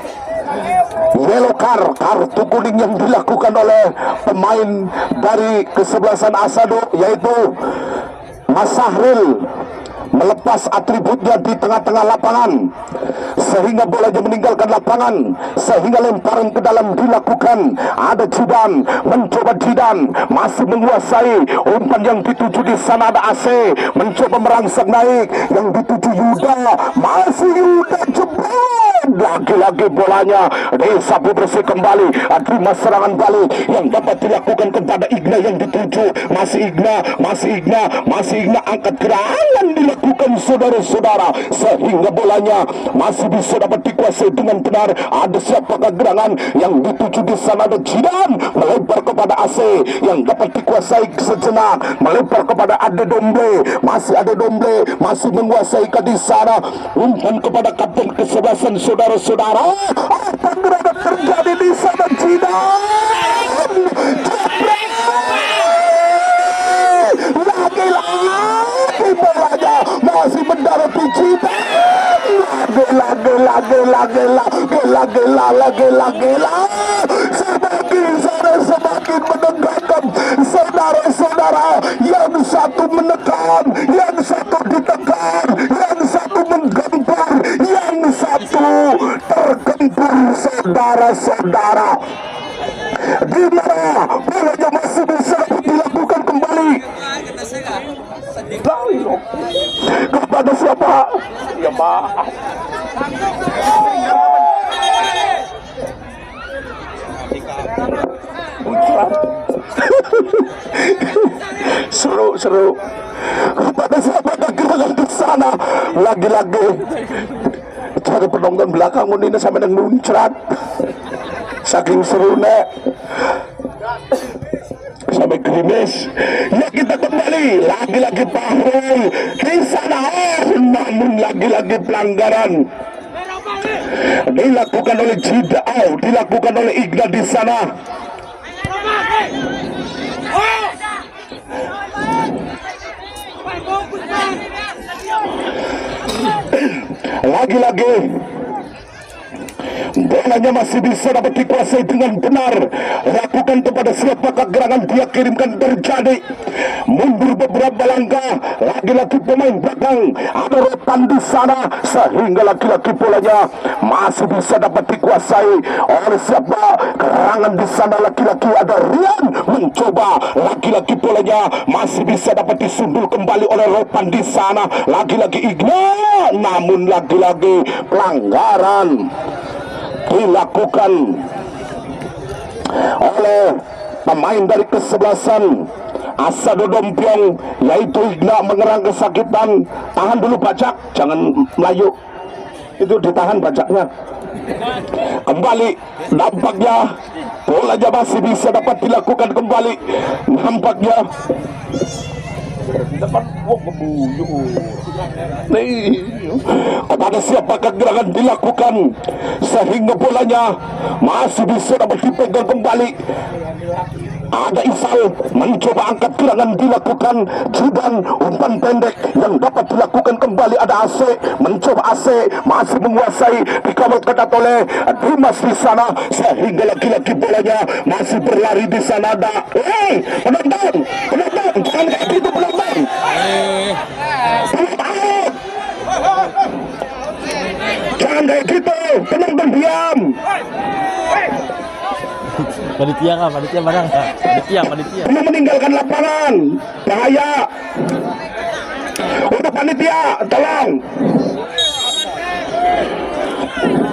Yellow card, kartu kuning yang dilakukan oleh pemain dari kesebelasan Asado yaitu Mas Sahril, melepas atributnya di tengah-tengah lapangan sehingga bolanya meninggalkan lapangan, sehingga lemparan ke dalam dilakukan. Ada Jidan, mencoba Jidan masih menguasai umpan yang dituju di sana. Ada AC mencoba merangsek naik yang dituju Yuda, masih Yuda jebol. Lagi-lagi bolanya disapu bersih kembali. Terima serangan balik yang dapat dilakukan kepada Igna yang dituju. Masih Igna angkat gerangan dilakukan saudara-saudara sehingga bolanya masih bisa dapat dikuasai dengan benar. Ada siapakah gerangan yang dituju di sana. Ada Jidan melebar kepada AC yang dapat dikuasai sejenak, melebar kepada Ade Domble. Masih Ade Domble masih menguasai ke di sana. Umpan kepada kapten kesebelasan saudara-saudara. Apa yang terjadi di sana? Jidan lagi-lagi bolanya masih mendarat di Jidan. Lagi-lagi semakin menegakkan saudara-saudara. Yang satu menekan, yang satu ditekan, yang satu saudara-saudara. Di mana bolanya masih bisa dilakukan kembali kepada siapa? Ya maaf. Seru kepada siapa gerangan di sana. Lagi-lagi cara penonton belakang ini sampai nang muncrat saking seru nek sampai gerimis. Ya kita kembali lagi-lagi Pahrul di sana, namun lagi-lagi pelanggaran dilakukan oleh Jidau, dilakukan oleh Igna di sana. Lagi-lagi bolanya masih bisa dapat dikuasai dengan benar. Lakukan kepada siapakah gerangan dia kirimkan terjadi. Mundur beberapa langkah. Lagi-lagi pemain belakang ada Rotan di sana, sehingga lagi-lagi bolanya masih bisa dapat dikuasai oleh siapa gerangan di sana. Lagi-lagi ada Rian mencoba. Lagi-lagi bolanya masih bisa dapat disundul kembali oleh Rotan di sana. Lagi-lagi Igna, namun lagi-lagi pelanggaran dilakukan oleh pemain dari kesebelasan Asado Dompiong, yaitu Igna mengerang kesakitan. Tahan dulu bajak, jangan melayu, itu ditahan bajaknya. Kembali nampaknya bolanya masih bisa dapat dilakukan kembali. Nampaknya kepada siapakah gerangan dilakukan sehingga bolanya masih bisa dapat dipegang kembali. Ada Isal mencoba angkat gerangan dilakukan. Judan umpan pendek yang dapat dilakukan kembali. Ada AC mencoba, AC masih menguasai, dikawal ketat oleh Dimas di sana, sehingga lagi-lagi bolanya masih berlari di sana. Ada penonton jangan kayak gitu penonton. Jangan kayak gitu penonton, diam. Panitia kah? Panitia barang kah? Panitia. Kamu meninggalkan lapangan, bahaya. Untuk panitia, tolong.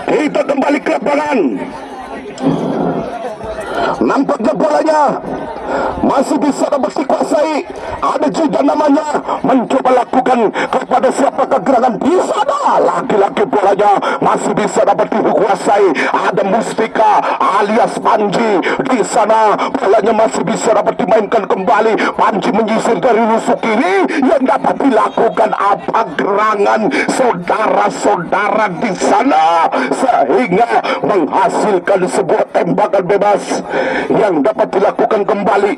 Kita kembali ke lapangan. Nampaknya bolanya masih bisa dapat dikuasai. Ada juga namanya mencoba lakukan kepada siapakah gerangan di sana. Lagi-lagi bolanya masih bisa dapat dikuasai. Ada Mustika alias Panji di sana. Bolanya masih bisa dapat dimainkan kembali. Panji menyisir dari rusuk kiri. Yang dapat dilakukan apa gerangan saudara-saudara di sana, sehingga menghasilkan sebuah tembakan bebas yang dapat dilakukan kembali.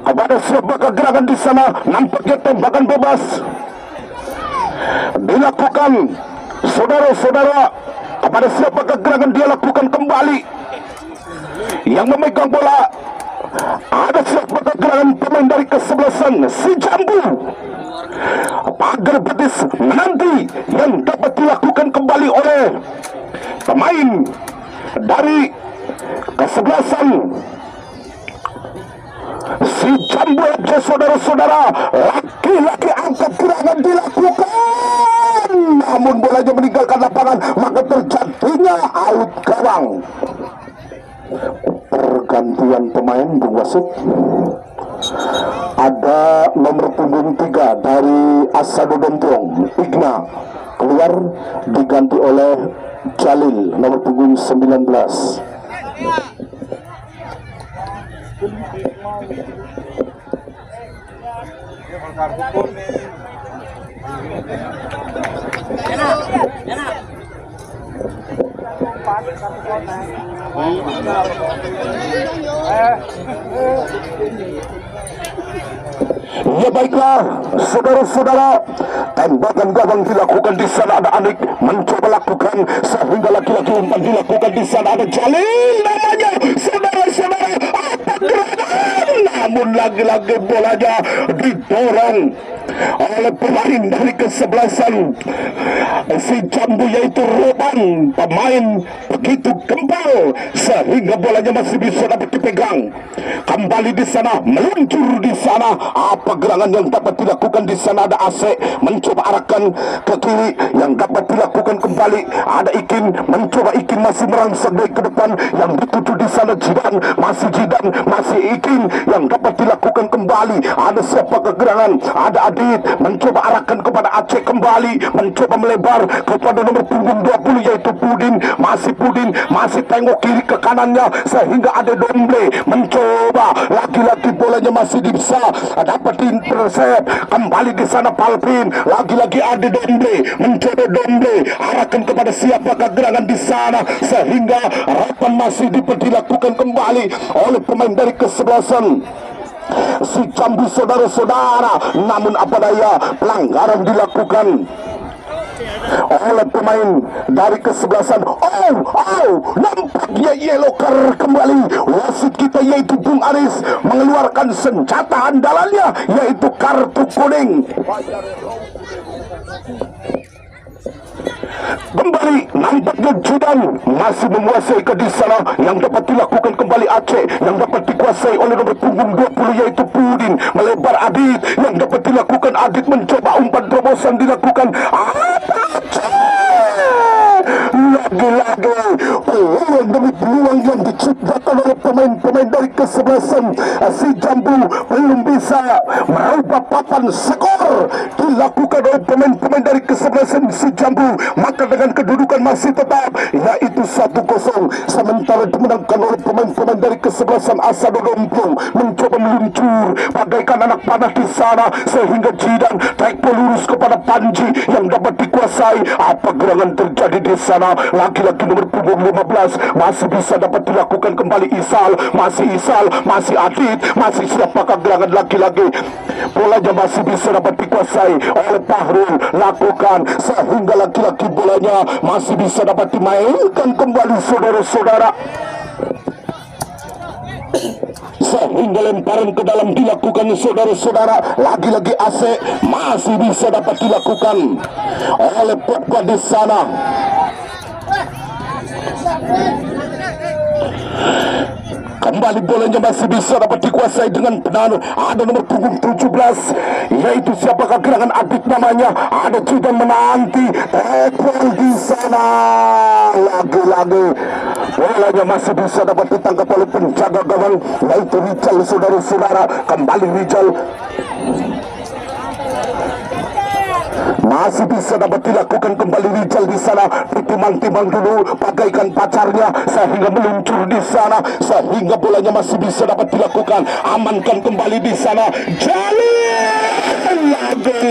Kepada siapakah gerangan di sana, nampaknya tembakan bebas dilakukan, saudara-saudara. Kepada siapakah gerangan dia lakukan kembali. Yang memegang bola ada siapakah gerangan pemain dari kesebelasan si Jambu. Pagar betis nanti yang dapat dilakukan kembali oleh pemain dari kesebelasan si Jambu aja, saudara-saudara. Laki-laki angkat gerangan dilakukan, namun bolanya meninggalkan lapangan, maka terjadinya out gawang. Pergantian pemain, Bung Wasit. Ada nomor punggung 3 dari Asado Dompiong, Igna, keluar diganti oleh Jalil, nomor punggung 19. Ya baiklah, saudara-saudara, tembakan gawang dilakukan di sana. Ada Anik mencoba lakukan, sehingga laki-laki umpan dilakukan di sana. Ada Jalil namanya, saudara-saudara. Apa namun lagi-lagi bolanya didorong oleh pemain dari kesebelasan si Jambu, yaitu Roban. Pemain begitu gempal sehingga bolanya masih bisa dapat dipegang. Kembali di sana, meluncur di sana. Apa gerangan yang dapat dilakukan di sana? Ada AC mencoba arahkan ke kiri, yang dapat dilakukan kembali. Ada Ikin mencoba, Ikin masih merangsek ke depan, yang dituju di sana Jidan, masih Ikin yang dapat dilakukan kembali. Ada siapa kegerangan? Ada Adit mencoba arahkan kepada Aceh kembali, mencoba melebar kepada nomor punggung 20 yaitu Pudin, masih tengok kiri ke kanannya sehingga ada Domble mencoba lagi-lagi bolanya masih bisa dapat intercept kembali di sana. Palpin lagi-lagi ada Domble mencoba, Domble arahkan kepada siapa kegerangan di sana sehingga harapan masih dilakukan kembali oleh pemain dari kesebelasan si Jambu, saudara-saudara. Namun apa daya, pelanggaran dilakukan oleh pemain dari kesebelasan. Nampaknya yellow card kembali. Wasit kita yaitu Bung Aris mengeluarkan senjata andalannya yaitu kartu kuning. Kembali nampaknya Jidan masih menguasai ke di sana, yang dapat dilakukan kembali Aceh, yang dapat dikuasai oleh nomor punggung 20 yaitu Pudin. Melebar Adit, yang dapat dilakukan Adit mencoba umpan terobosan dilakukan. Lagi-lagi peluang demi peluang yang diciptakan oleh pemain-pemain dari kesebelasan si Jambu belum bisa merubah papan skor dilakukan oleh pemain-pemain dari kesebelasan si Jambu. Maka dengan kedudukan masih tetap yaitu 1-0, sementara dimenangkan oleh pemain-pemain dari kesebelasan Asado Domplong mencoba meluncur bagaikan anak panah di sana sehingga Jidan tarik lurus kepada Panji yang dapat dikuasai. Apa gerangan terjadi di sana? Lagi-lagi nomor punggung 15 masih bisa dapat dilakukan kembali. Isal, masih Adit, masih siapakah gerangan lagi-lagi bolanya masih bisa dapat dikuasai oleh Fahrul. Lakukan sehingga lagi-lagi bolanya masih bisa dapat dimainkan kembali, saudara-saudara, sehingga lemparan ke dalam dilakukan, saudara-saudara. Lagi-lagi AC masih bisa dapat dilakukan oleh Pogba di sana. Kembali bolanya masih bisa dapat dikuasai dengan benar. Ada nomor punggung 17 yaitu siapakah gerangan Adit namanya. Ada Jidan menanti tackle di sana. Lagi-lagi bolanya masih bisa dapat ditangkap oleh penjaga gawang yaitu Rijal, saudara-saudara. Kembali Rijal masih bisa dapat dilakukan kembali. Rijal di sana ditimang-timang dulu bagaikan pacarnya sehingga meluncur di sana sehingga bolanya masih bisa dapat dilakukan. Amankan kembali di sana. Lagi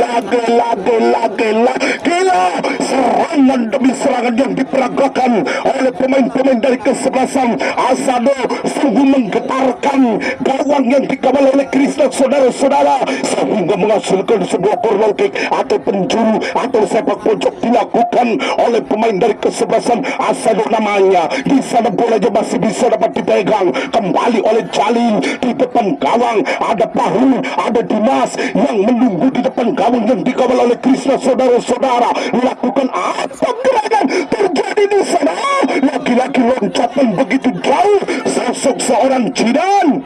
serangan demi serangan yang diperagakan oleh pemain-pemain dari kesebelasan Asado sungguh menggetarkan gawang yang dikawal oleh Krishna, saudara-saudara, sehingga menghasilkan sebuah corner kick atau penjuru atau sepak pojok dilakukan oleh pemain dari kesebelasan Asado namanya. Di sana bolanya masih bisa dapat dipegang kembali oleh Jalil. Di depan gawang ada Pahrul, ada Dimas yang menunggu di depan gawang yang dikawal oleh Krishna, saudara-saudara. Lakukan apa gerangan terjadi di sana? Lagi-lagi loncatan begitu jauh sosok seorang Jidan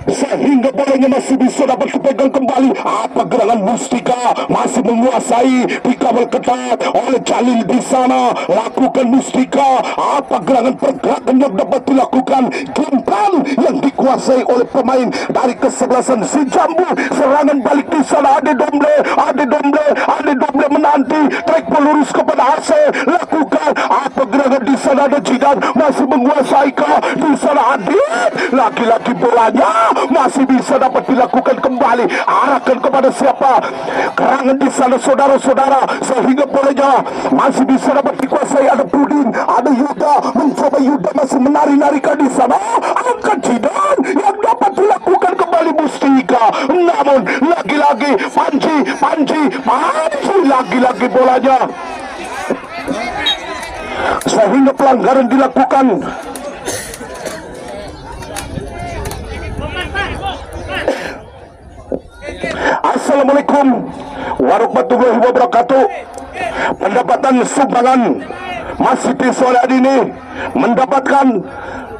sehingga bolanya masih bisa dapat dipegang kembali. Apa gerangan Mustika masih menguasai, dikawal ketat oleh Jalil di sana. Lakukan Mustika. Apa gerangan pergerakan yang dapat dilakukan? Game plan yang dikuasai oleh pemain dari kesebelasan si Jambu. Serangan balik di sana. Ada Domble menanti trek pelurus kepada AC. Lakukan apa gerangan di sana. Ada Jidan masih menguasai di sana. Adit lagi-lagi bolanya masih bisa dapat dilakukan kembali. Arahkan kepada siapa? Gerangan di sana, saudara-saudara, sehingga bolanya masih bisa dapat dikuasai. Ada Pudin, ada Yuda, mencoba Yuda masih menari-narikan di sana. Angkat Jidan yang dapat dilakukan kembali Mustika. Namun lagi-lagi Panji lagi-lagi bolanya sehingga pelanggaran dilakukan. Assalamualaikum warahmatullahi wabarakatuh. Pendapatan sumbangan masih di sore hari ini mendapatkan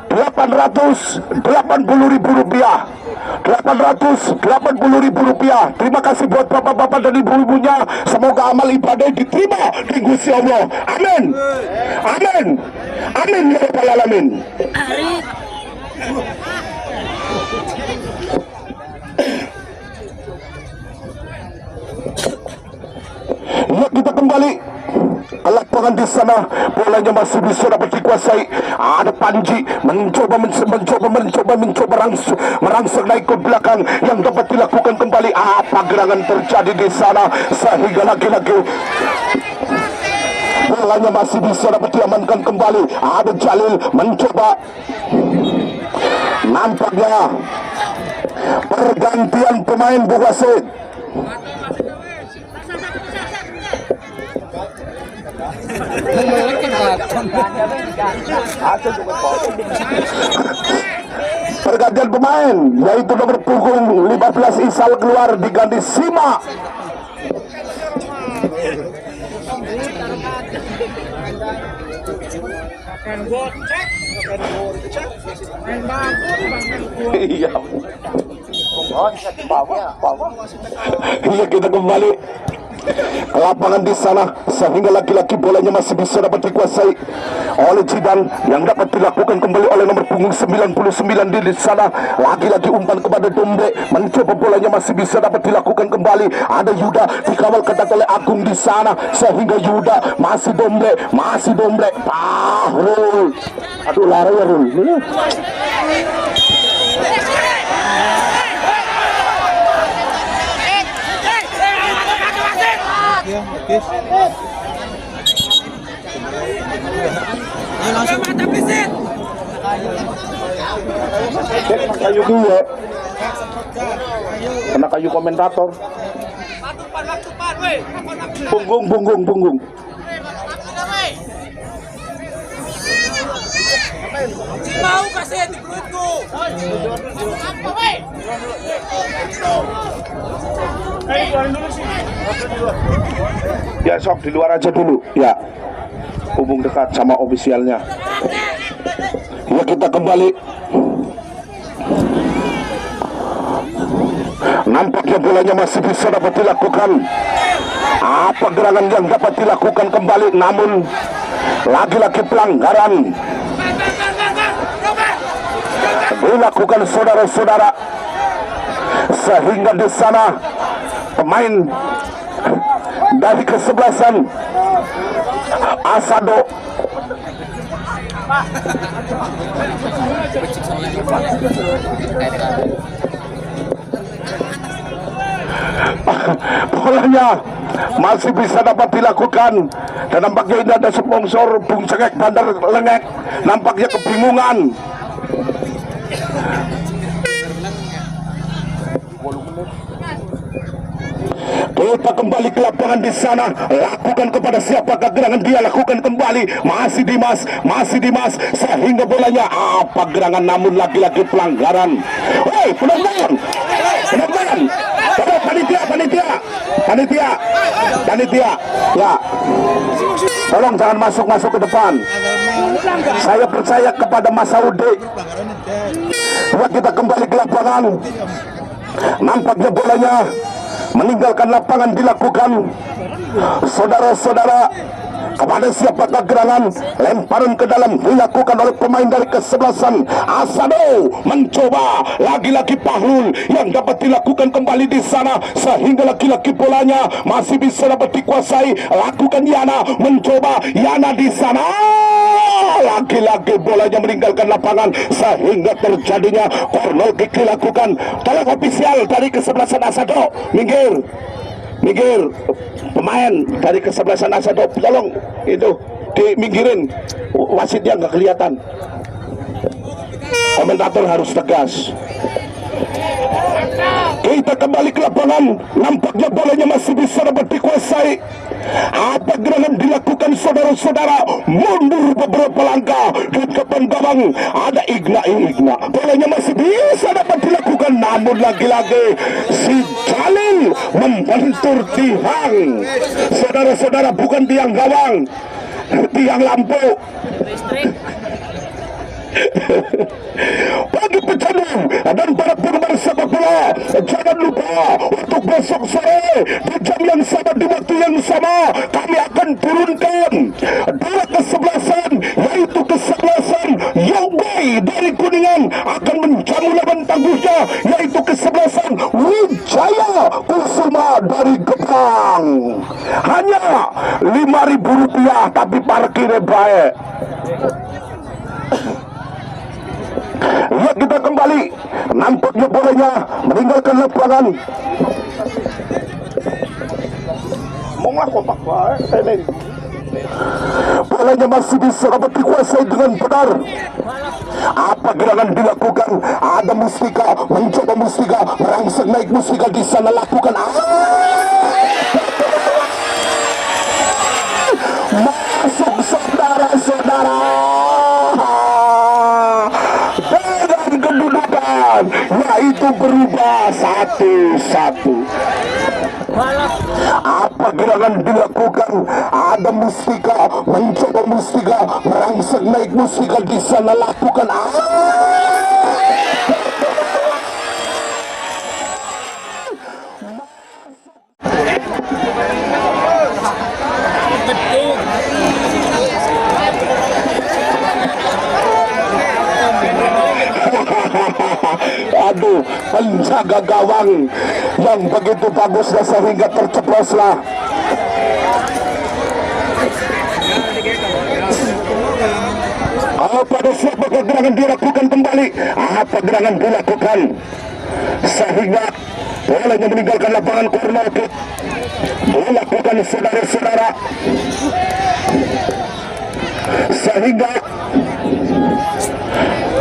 Rp880.000. Rp880.000. Terima kasih buat bapak-bapak dan ibu-ibunya. Semoga amal ibadah diterima di Gusti Allah. Amin. Amin. Amin ya rabbal alamin. Ya, kita kembali ke lapangan di sana. Bolanya masih bisa dapat dikuasai. Ada Panji mencoba merangsek naik ke belakang, yang dapat dilakukan kembali. Apa gerangan terjadi di sana sehingga lagi-lagi bolanya masih bisa dapat diamankan kembali. Ada Jalil mencoba. Nampaknya pergantian pemain Bu Wasit. Pergantian pemain yaitu nomor punggung 15 Isal keluar diganti Sima. Iya. Iya, kita kembali ke lapangan di sana sehingga laki-laki bolanya masih bisa dapat dikuasai oleh Jidan, yang dapat dilakukan kembali oleh nomor punggung 99 di sana. Lagi-lagi umpan kepada Dombe, mencoba bolanya masih bisa dapat dilakukan kembali. Ada Yuda dikawal ketat oleh Agung di sana sehingga Yuda masih Dombe. Rul. Aduh, lari ya Rul. Kayu dua, kena kayu komentator. Punggung. Mau kasih di perutku. Ya sok di luar aja dulu ya, hubung dekat sama ofisialnya. Ya, kita kembali. Nampaknya bolanya masih bisa dapat dilakukan. Apa gerangan yang dapat dilakukan kembali, namun lagi-lagi pelanggaran dilakukan saudara-saudara, sehingga di sana pemain dari kesebelasan Asado bolanya masih bisa dapat dilakukan, dan nampaknya ini ada sponsor Bung Cengek Bandar Lengek, nampaknya kebingungan. Kita kembali ke lapangan di sana. Lakukan kepada siapakah gerangan, dia lakukan kembali. Masih Dimas sehingga bolanya apa gerangan, namun lagi-lagi pelanggaran. Hei, pelanggaran. Panitia. Ya. Tolong jangan masuk ke depan. Saya percaya kepada Mas Saudi. Kita kembali ke lapangan. Nampaknya bolanya meninggalkan lapangan dilakukan. Saudara-saudara, kepada siapakah gerangan, lemparan ke dalam dilakukan oleh pemain dari kesebelasan Asado. Mencoba lagi-lagi Pahlul, yang dapat dilakukan kembali di sana sehingga lagi-lagi bolanya masih bisa dapat dikuasai. Lakukan Yana, mencoba Yana di sana. Lagi-lagi bolanya meninggalkan lapangan sehingga terjadinya corner kick dilakukan. Tolong ofisial dari kesebelasan Asado minggir. Pemain dari kesebelasan Asado tolong itu diminggirin, wasitnya nggak kelihatan. Komentator harus tegas. Kita kembali ke lapangan. Nampaknya bolanya masih bisa dapat dikuasai. Apa gerangan dilakukan saudara-saudara? Mundur beberapa langkah di depan gawang. Ada Igna. Bolanya masih bisa dapat dilakukan, namun lagi-lagi si Jalil membentur tiang. Saudara-saudara, bukan tiang gawang, tiang lampu. Bagi pecandu dan para penggemar sepak bola, jangan lupa untuk besok sore di jam yang sama, di waktu yang sama, kami akan turunkan dua kesebelasan, yaitu kesebelasan Yogbay dari Kuningan akan menjamu lawan tangguhnya, yaitu kesebelasan Wijaya Kusuma dari Gebang. Hanya Rp5.000, tapi parkirnya baik. Ya, kita kembali. Nampaknya bolanya meninggalkan lapangan. Bolanya masih bisa dapat dikuasai dengan benar. Apa gerangan dilakukan? Ada Mustika, mencoba Mustika, merangsek naik Mustika di sana, lakukan. Masuk saudara-saudara. Dengan kedudukan, yaitu berubah 1-1. Apa gerangan dilakukan? Ada Mustika, mencoba Mustika, merangsek naik Mustika di sana, lakukan. Aduh, penjaga gawang yang begitu bagusnya sehingga terceploslah. Pada siapa gerangan dilakukan kembali? Apa gerangan dilakukan sehingga bolanya meninggalkan lapangan corner kick? Dilakukan saudara-saudara, sehingga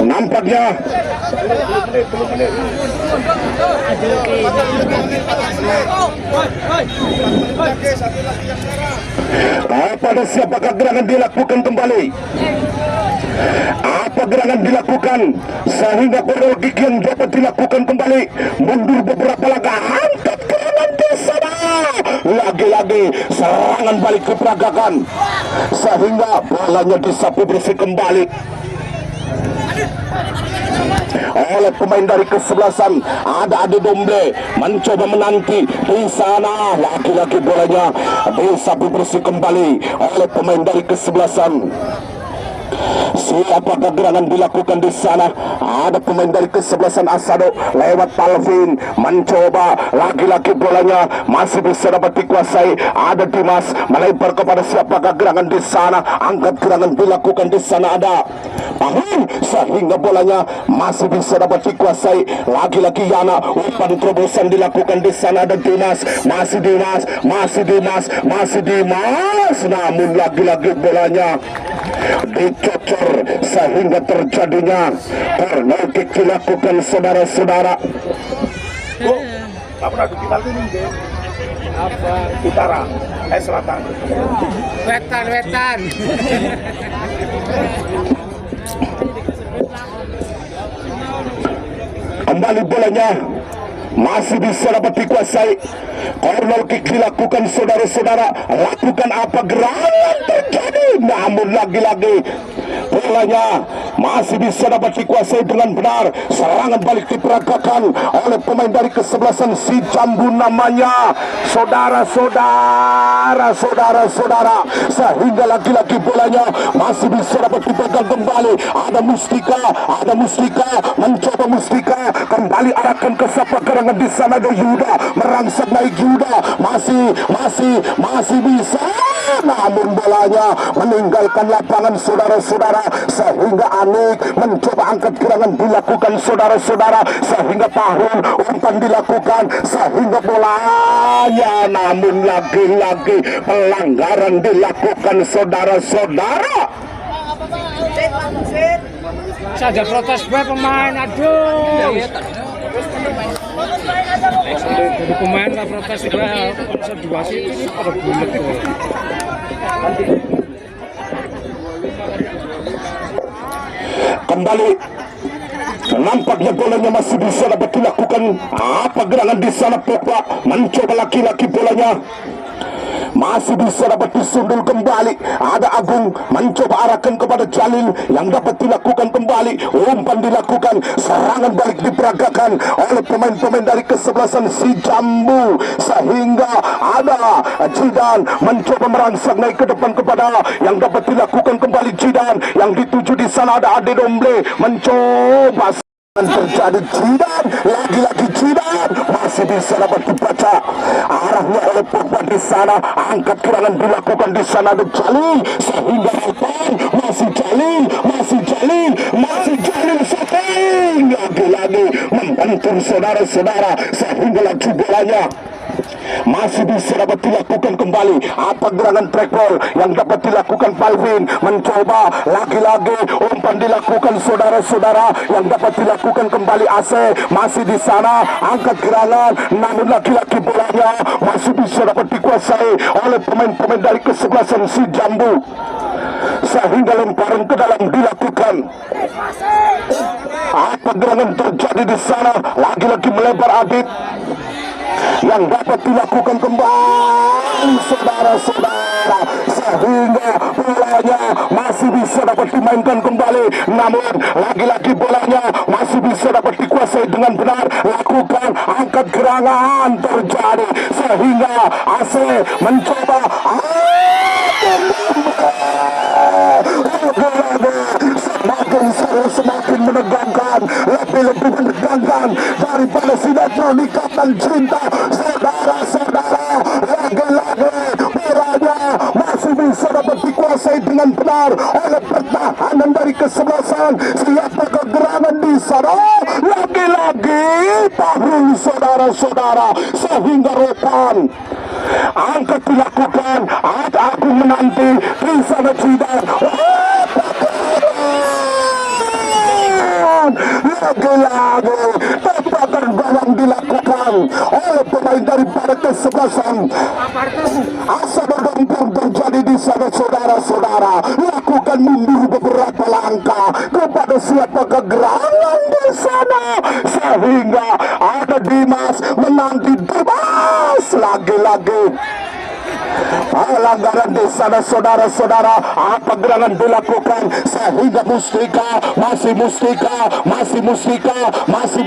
nampaknya pada siapakah gerangan dilakukan kembali? Apa gerangan dilakukan sehingga corner kick yang dapat dilakukan kembali? Mundur beberapa langkah, angkat gerangan di sana. Lagi-lagi serangan balik diperagakan sehingga bolanya disapu bersih kembali oleh pemain dari kesebelasan. Ada Ade Domble mencoba menanti di sana, lagi-lagi bolanya disapu bersih kembali oleh pemain dari kesebelasan. Siapakah gerangan dilakukan di sana? Ada pemain dari kesebelasan Asado lewat Palvin mencoba, lagi-lagi bolanya masih bisa dapat dikuasai. Ada Dimas melempar kepada siapakah gerangan di sana? Angkat gerangan dilakukan di sana, ada Pahun, sehingga bolanya masih bisa dapat dikuasai. Lagi-lagi Yana, umpan terobosan dilakukan di sana. Ada Dimas, masih Dimas, masih Dimas, masih Dimas, namun lagi-lagi bolanya dicocor sehingga terjadinya corner kick dilakukan saudara-saudara. Apa utara, selatan, wetan. Kembali bolanya masih bisa dapat dikuasai. Corner kick dilakukan saudara-saudara. Lakukan apa gerangan terjadi, namun lagi-lagi bolanya masih bisa dapat dikuasai dengan benar. Serangan balik diperagakan oleh pemain dari kesebelasan si Jambu namanya. Saudara-saudara, sehingga lagi-lagi bolanya masih bisa dapat dipegang kembali. Ada Mustika, mencoba Mustika, kembali arahkan ke siapa gerangan di sana. Ada Yuda, merangsek naik Yuda, masih bisa, namun bolanya meninggalkan lapangan saudara-saudara, sehingga Anik mencoba angkat gerangan dilakukan saudara-saudara, sehingga Tahun umpan dilakukan, sehingga bolanya, namun lagi-lagi pelanggaran dilakukan saudara-saudara. Saja protes gue pemain, aduh. Jadi pemain nggak protes gue, observasi ini pada bulat tuh. Kembali Nampaknya bolanya masih bisa dapat dilakukan. Apa gerangan di sana? Pogba mencoba laki-laki bolanya. Masih bisa dapat disundul kembali. Ada Agung mencoba arahkan kepada Jalil yang dapat dilakukan kembali. Umpan dilakukan, serangan balik diperagakan oleh pemain-pemain dari kesebelasan si Jambu, sehingga ada Jidan mencoba merangsang naik ke depan kepada yang dapat dilakukan kembali Jidan. Yang dituju di sana ada Ade Domble mencoba terjadi Jidan, lagi-lagi Jidan masih bisa dapat dibaca arahnya oleh Pogba di sana. Angkat serangan dilakukan di sana ada Jalil, sehingga depan masih Jalil setting lagi-lagi membentur saudara-saudara, sehingga laju bolanya masih bisa dapat dilakukan kembali. Apa gerangan track ball yang dapat dilakukan Palvin, mencoba lagi-lagi umpan dilakukan saudara-saudara yang dapat dilakukan kembali AC, masih di sana angkat gerangan, namun lagi-lagi bolanya masih bisa dapat dikuasai oleh pemain-pemain dari kesebelasan si Jambu, sehingga lemparan ke dalam dilakukan. Apa gerangan terjadi di sana, lagi-lagi melebar Adit yang dapat dilakukan kembali saudara-saudara, sehingga bolanya masih bisa dapat dimainkan kembali, namun lagi-lagi bolanya masih bisa dapat dikuasai dengan benar. Lakukan angkat gerangan terjadi, sehingga AC mencoba semakin seru, semakin menegangkan, lebih menegangkan daripada sinetron Ikatan Cinta. Saudara-saudara, lagi-lagi bolanya masih bisa dapat dikuasai dengan benar oleh pertahanan dari kesebelasan. Siapa kegerangan di sana, lagi-lagi Fahrul saudara-saudara, sehingga Ropan angkat dilakukan. Ada Agung menanti di sana Jidan. Lagi-lagi tembakan barang dilakukan oleh pemain daripada kesebelasan. Asa bergempur terjadi di sana saudara-saudara. Lakukan mundur beberapa langkah kepada siapa kegerangan di sana, sehingga ada Dimas menanti. Dimas lagi-lagi pelanggaran di sana saudara-saudara. Apa gerangan dilakukan, sehingga masih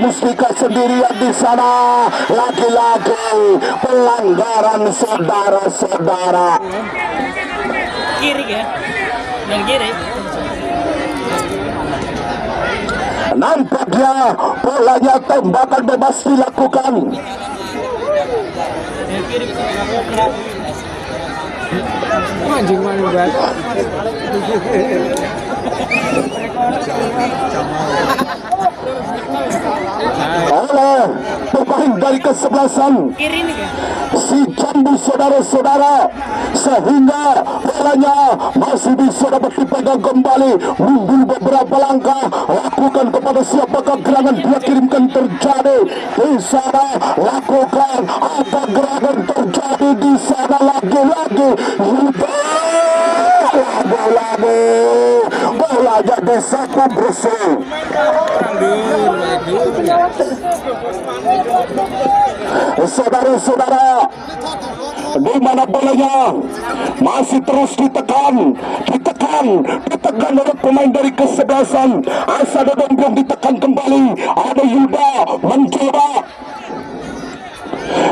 Mustika sendirian di sana. Lagi-lagi pelanggaran saudara-saudara. Kiri ya, yang kiri. Nampaknya bolanya tembakan bebas dilakukan. Yang kiri. Anjing mana guys? Oleh pemain dari kesebelasan si Jambu saudara-saudara, sehingga bolanya masih bisa dapat dipegang kembali. Mundur beberapa langkah, lakukan kepada siapakah gerangan dia kirimkan terjadi di sana. Lakukan apa gerangan terjadi di sana, lagi-lagi bolanya disapu bersih. Saudara-saudara, di mana bolanya masih terus ditekan oleh pemain dari kesebelasan. Asa Dodomblong ditekan kembali. Ada Yuda mencoba,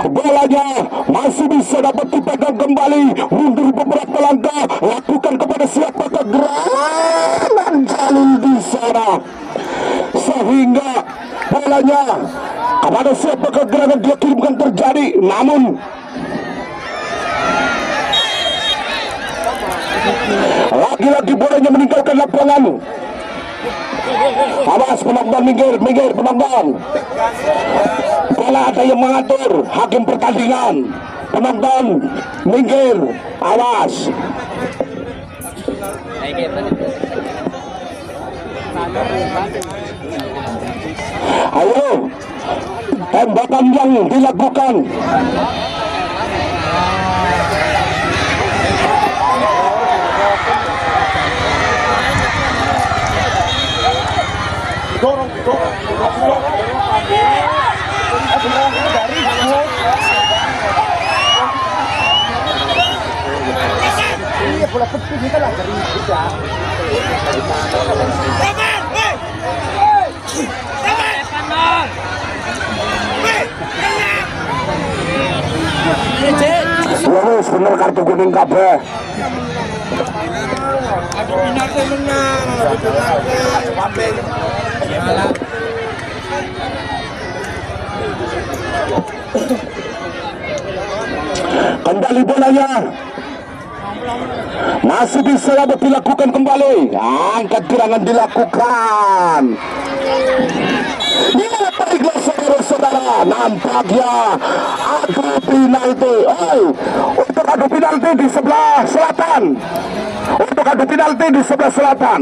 bolanya masih bisa dapat dipegang kembali. Mundur beberapa langkah, lakukan kepada siapa kegerangan Jalil di sana, sehingga bolanya kepada siapa kegerangan dia kirimkan terjadi, namun lagi-lagi bolanya meninggalkan lapangan. Awas penonton, minggir penonton. Bola ada yang mengatur, hakim pertandingan. Penonton minggir, awas. Ayo, tembakan yang dilakukan. Dorong. Lurus bener kartu kuning kabeh. Kembali bolanya. Masih bisa dapat dilakukan kembali. Angkat gerangan dilakukan. Ini baiklah saudara-saudara. Nampaknya adu penalti. Untuk adu penalti di sebelah selatan. Untuk adu penalti di sebelah selatan.